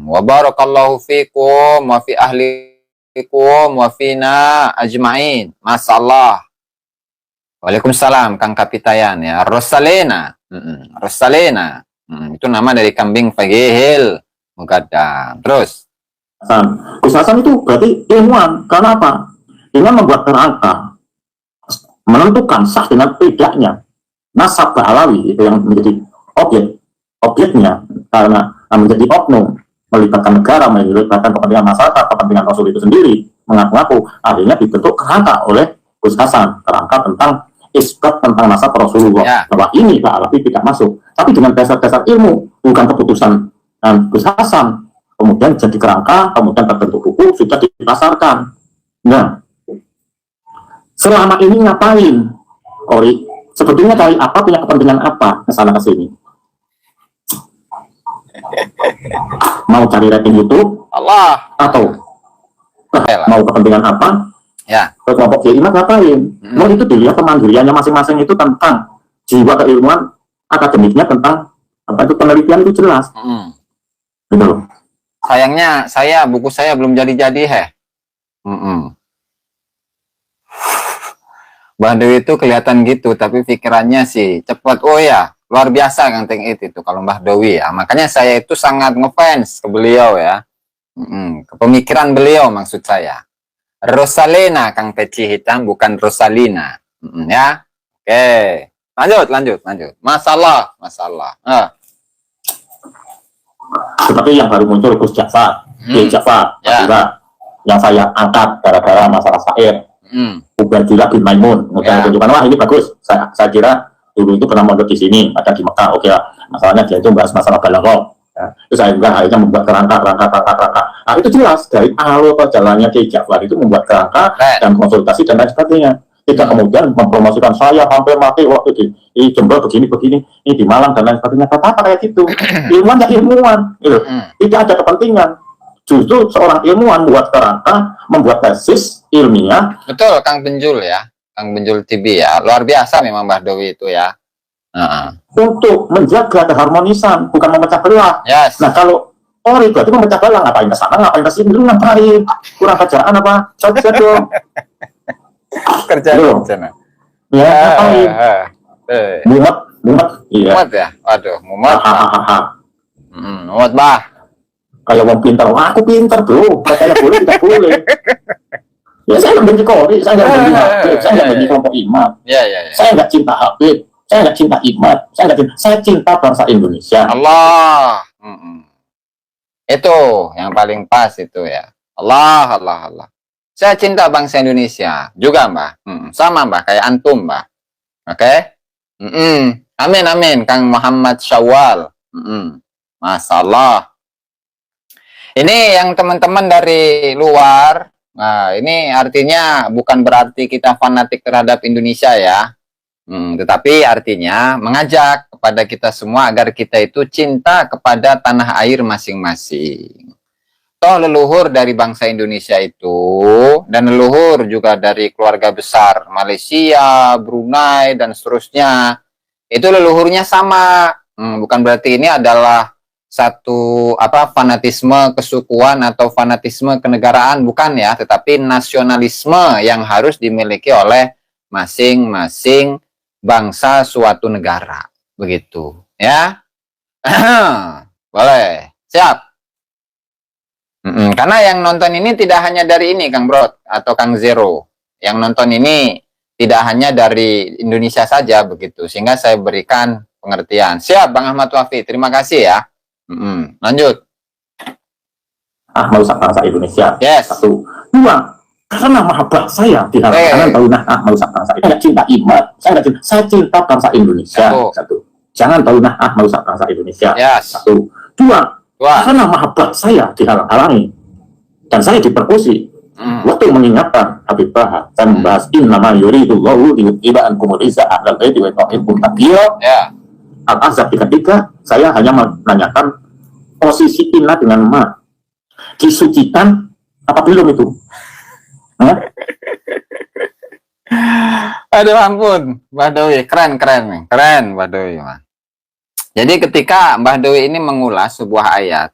Wa barakallahu fikum wa fi ahlikum wa fina ajma'in. Masyaallah. Waalaikumsalam Kang Kapitayan ya. Rosalena. Rosalena. Itu nama dari kambing Fagihil Mugaddam. Terus Gus Hasan itu berarti ilmuwan. Karena apa? Dengan membuat kerangka menentukan sah dengan tidaknya nasab ke Alawi itu yang menjadi objeknya, karena menjadi oknum, melibatkan negara, melibatkan kepentingan masyarakat, kepentingan Rasul itu sendiri, mengaku-ngaku, akhirnya dibentuk kerangka oleh Gus Hasan, kerangka tentang isbat tentang nasab Rasulullah, bahwa ini Pak Alawi tidak masuk, tapi dengan dasar-dasar ilmu, bukan keputusan Gus Hasan, kemudian jadi kerangka, kemudian terbentuk buku, sudah dipasarkan. Nah, selama ini ngapain Ori? Sebetulnya cari apa, punya kepentingan apa kesana kesini? Mau cari rating YouTube? Allah. Atau mau kepentingan apa? Ya. Kelompok Kiai ngapain? Mau itu dilihat kemandiriannya masing-masing itu tentang jiwa keilmuan akademiknya, tentang apa itu penelitian itu jelas. Gitu loh. Sayangnya buku saya belum jadi-jadi Mbah Dewi itu kelihatan gitu, tapi pikirannya sih cepat. Oh ya, luar biasa Kang Tingit itu kalau Mbah Dewi ya. Makanya saya itu sangat ngefans ke beliau ya. Ke pemikiran beliau maksud saya. Rosalena Kang Peci Hitam, bukan Rosalina. Ya. Oke. Lanjut. Masalah. Seperti yang baru muncul Gus Jafar, Jafar, yang saya angkat gara-gara masalah syair. Ubadillah bin Maimun, kemudian tunjukkan, wah ini bagus. Saya kira dulu itu pernah mondok di sini, ada di Mekah. Oke lah, masalahnya dia itu bahas masalah balaghah. Terus saya juga akhirnya membuat kerangka. Nah itu jelas dari alur perjalanannya Kiai Jafar itu membuat kerangka dan konsultasi dan lain sebagainya. Tidak kemudian mempromosikan saya hampir mati waktu di Jember begini, ini di Malang dan lain sebagainya. Apa kayak gitu? Ilmuwan ya ilmuwan, gitu. Tidak ada kepentingan. Justru seorang ilmuwan membuat kerangka, membuat tesis ilmiah. Betul, Kang Benjul ya, Kang Benjul TV ya, luar biasa memang Mbah Dewi itu ya. Untuk menjaga keharmonisan, bukan memecah belah. Yes. Nah kalau Ori berarti memecah belah, ngapain ke sana, ngapain ke sini, lu ngapain? Kurang kerjaan apa? Coba dong. Kerjaan. Ya, ngapain? Mumet. Iya. Mumet ya, waduh, mumet. Mumet bah. Kayak wong pintar, aku pintar bro, katanya boleh, tidak boleh. Ya saya nggak benci Kori, saya nggak benci Habib, saya nggak benci kelompok Imam. Saya nggak cinta Habib, saya nggak cinta Imam, saya cinta bangsa Indonesia. Allah. Itu yang paling pas itu ya. Allah. Saya cinta bangsa Indonesia juga Mbah. Sama Mbah, kayak antum Mbah. Oke? Amin, amin, Kang Muhammad Syawal. Masalah. Ini yang teman-teman dari luar. Nah, ini artinya bukan berarti kita fanatik terhadap Indonesia ya. Tetapi artinya mengajak kepada kita semua agar kita itu cinta kepada tanah air masing-masing. Toh leluhur dari bangsa Indonesia itu, dan leluhur juga dari keluarga besar Malaysia, Brunei, dan seterusnya, itu leluhurnya sama. Bukan berarti ini adalah satu fanatisme kesukuan atau fanatisme kenegaraan, bukan ya, tetapi nasionalisme yang harus dimiliki oleh masing-masing bangsa suatu negara, begitu ya. Boleh, siap. Karena yang nonton ini tidak hanya dari ini, Kang Bro atau Kang Zero. Yang nonton ini tidak hanya dari Indonesia saja, begitu. Sehingga saya berikan pengertian. Siap, Bang Ahmad Wafi. Terima kasih ya. Lanjut. Merusak bangsa Indonesia. Yes. 1. 2. Karena mahabbah saya di halaman kanan tahu merusak bangsa Indonesia. Saya cinta iman. Saya cinta bangsa Indonesia. 1. Jangan tahu merusak bangsa Indonesia. Yes. 1. 2. Karena mahabbah saya dihalang-halangi dan saya diperkusi. Waktu mengingatkan Habib Bahar dan membahas innama yuridullahu liyuthiba ankumul rizza ahlal baiti wa yuhibbukum tathira. Al-Ahzab 33, saya hanya menanyakan posisi inna dengan ma disucikan apa belum itu? Aduh ampun, Mbah Dowi, keren Mbah Dowi. Jadi ketika Mbah Dowi ini mengulas sebuah ayat,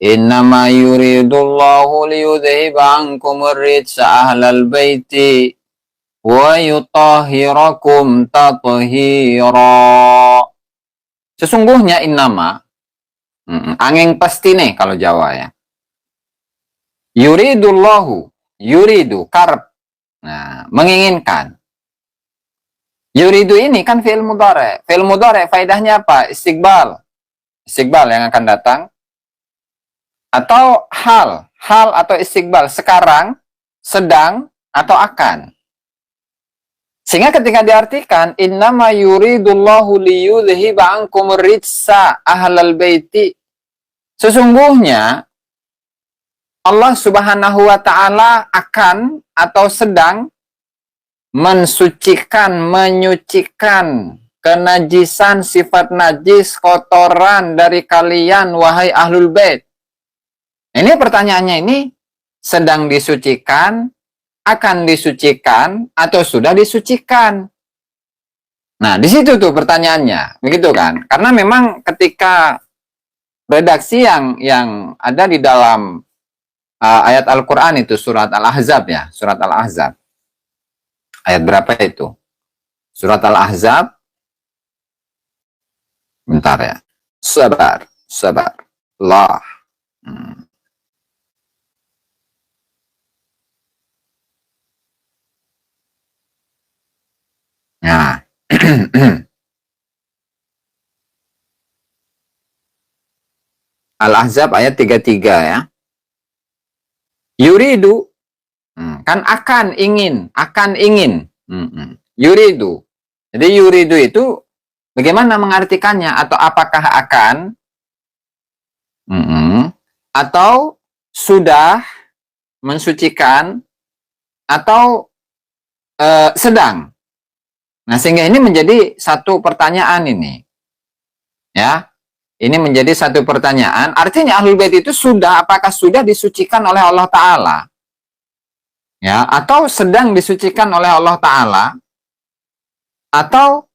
innama yuridullahu liyudhiba ankumur rijsa ahlal baiti wa yutahhirakum tathira. Sesungguhnya innama, angin pasti nih kalau Jawa ya. Yuridullahu, yuridu, karep. Nah, menginginkan. Yuridu ini kan fi'il mudhari'. Fi'il mudhari' faedahnya apa? Istiqbal. Istiqbal yang akan datang. Atau hal atau istiqbal, sekarang, sedang, atau akan. Sehingga ketika diartikan innama yuridullahu liyudhiba ankumur rijsa ahlal baiti, sesungguhnya Allah Subhanahu wa taala akan atau sedang mensucikan, menyucikan kenajisan, sifat najis, kotoran dari kalian wahai ahlul bait. Ini pertanyaannya ini sedang disucikan, akan disucikan, atau sudah disucikan? Nah, di situ tuh pertanyaannya, begitu kan? Karena memang ketika redaksi yang ada di dalam ayat Al-Quran itu surat Al-Ahzab ya, surat Al-Ahzab. Ayat berapa itu? Surat Al-Ahzab. Bentar ya. Sabar. Allah. Nah. Al-Ahzab ayat 33 ya. Yuridu, kan akan ingin. Yuridu. Jadi yuridu itu bagaimana mengartikannya? Atau apakah akan? Atau sudah mensucikan? Atau sedang? Nah, sehingga ini menjadi satu pertanyaan ini. Ya. Ini menjadi satu pertanyaan. Artinya Ahlul Bait itu apakah sudah disucikan oleh Allah Ta'ala? Ya, atau sedang disucikan oleh Allah Ta'ala? Atau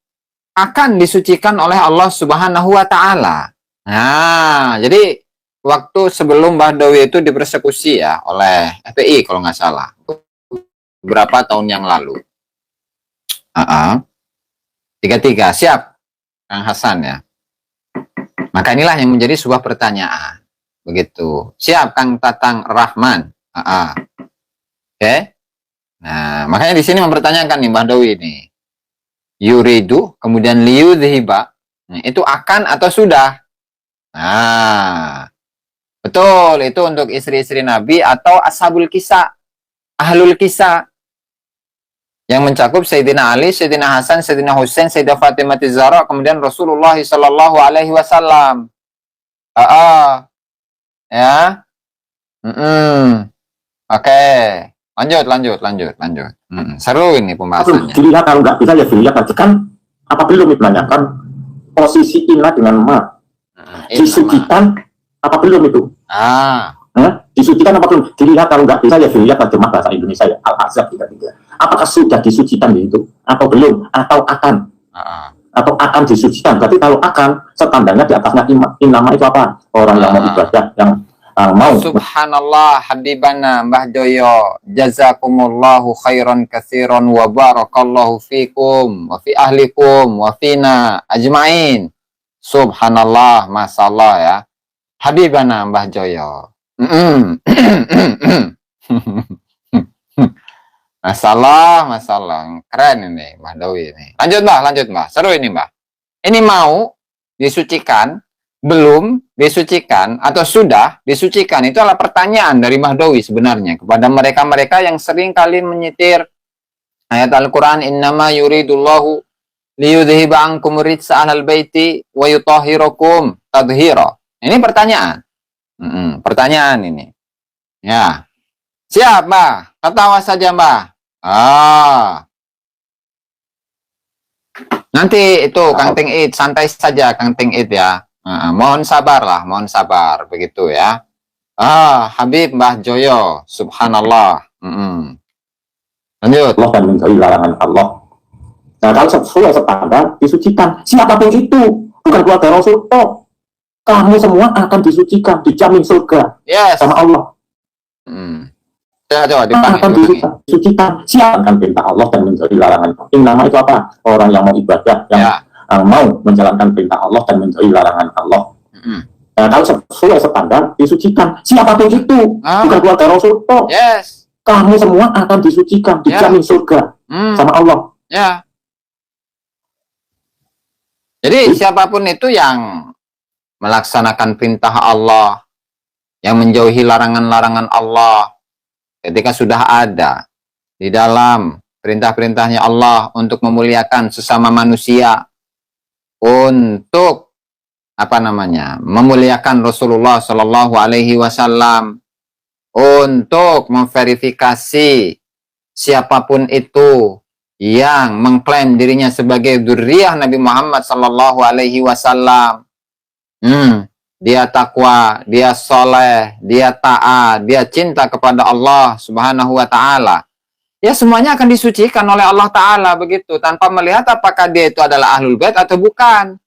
akan disucikan oleh Allah Subhanahu wa Ta'ala? Nah, jadi waktu sebelum Mbah Dowi itu dipersekusi ya oleh FPI kalau nggak salah. Beberapa tahun yang lalu. 33, siap Kang Hasan ya. Maka inilah yang menjadi sebuah pertanyaan. Begitu. Siap Kang Tatang Rahman. Oke. Nah, makanya di sini mempertanyakan nih Mbah Dowi ini. Yuridu, kemudian liyudhiba. Nah, itu akan atau sudah? Nah, betul. Itu untuk istri-istri Nabi atau ashabul kisah. Ahlul kisah. yang mencakup Sayyidina Ali, Sayyidina Hasan, Sayyidina Husain, Sayyidah Fatimah Zahra, kemudian Rasulullah Sallallahu Alaihi Wasallam. Ya. Oke. Lanjut. Seru ini pembahasannya. Dilihat kalau nggak bisa ya dilihat aja kan. Apa belum menanyakan posisi inna dengan ma? Disucikan apa belum itu? Disucikan apa belum? Dilihat kalau nggak bisa ya dilihat terjemah bahasa Indonesia ya. Al-Ahzab 33. Apakah sudah disucikan itu atau belum atau akan? Atau akan disucikan? Berarti kalau akan standarnya di atasnya nama itu apa? Orang yang mau ibadah yang mau. Subhanallah Habibana Mbah Joyo, jazakumullahu khairan katsiran wa barakallahu fikum wa fi ahlikum wa fina ajmain. Subhanallah, masallah ya. Habibana Mbah Joyo. Masalah. Keren ini Mbah Dawi ini. Lanjut Mbah. Seru ini Mbah. Ini mau disucikan, belum disucikan, atau sudah disucikan? Itu adalah pertanyaan dari Mbah Dawi sebenarnya kepada mereka-mereka yang sering kali menyitir ayat Al-Quran, innama yuridullahu liyudhiba ankum ritsa ahlal baiti wa yutahhirakum tadhira. Ini pertanyaan. Pertanyaan ini. Ya. Siap, Mbah? Ketawa saja, Mbah. Nanti itu Kang Ting It, santai saja Kang Ting It ya. Mohon sabar begitu ya. Habib Mbah Joyo, subhanallah. Lanjut. Allah dan menjauhi larangan Allah. Nah, kalau sesuai standar disucikan, siapapun itu, bukan keluarga Rasul, kamu semua akan disucikan, dijamin surga sama Allah. Coba akan disucikan, siapa akan perintah Allah dan menjauhi larangan. Nama itu apa? Orang yang mau ibadah, yang mau menjalankan perintah Allah dan menjauhi larangan Allah. Nah, kalau sesuai standar disucikan, siapapun itu, bukan keluarga Rasul, kamu semua akan disucikan, dijamin surga sama Allah. Jadi siapapun itu yang melaksanakan perintah Allah, yang menjauhi larangan-larangan Allah, ketika sudah ada di dalam perintah-perintahnya Allah untuk memuliakan sesama manusia, untuk memuliakan Rasulullah Shallallahu Alaihi Wasallam, untuk memverifikasi siapapun itu yang mengklaim dirinya sebagai dzurriyyah Nabi Muhammad Shallallahu Alaihi Wasallam. Dia takwa, dia soleh, dia taat, dia cinta kepada Allah Subhanahu wa Ta'ala. Ya, semuanya akan disucikan oleh Allah Ta'ala begitu, tanpa melihat apakah dia itu adalah ahlul bait atau bukan.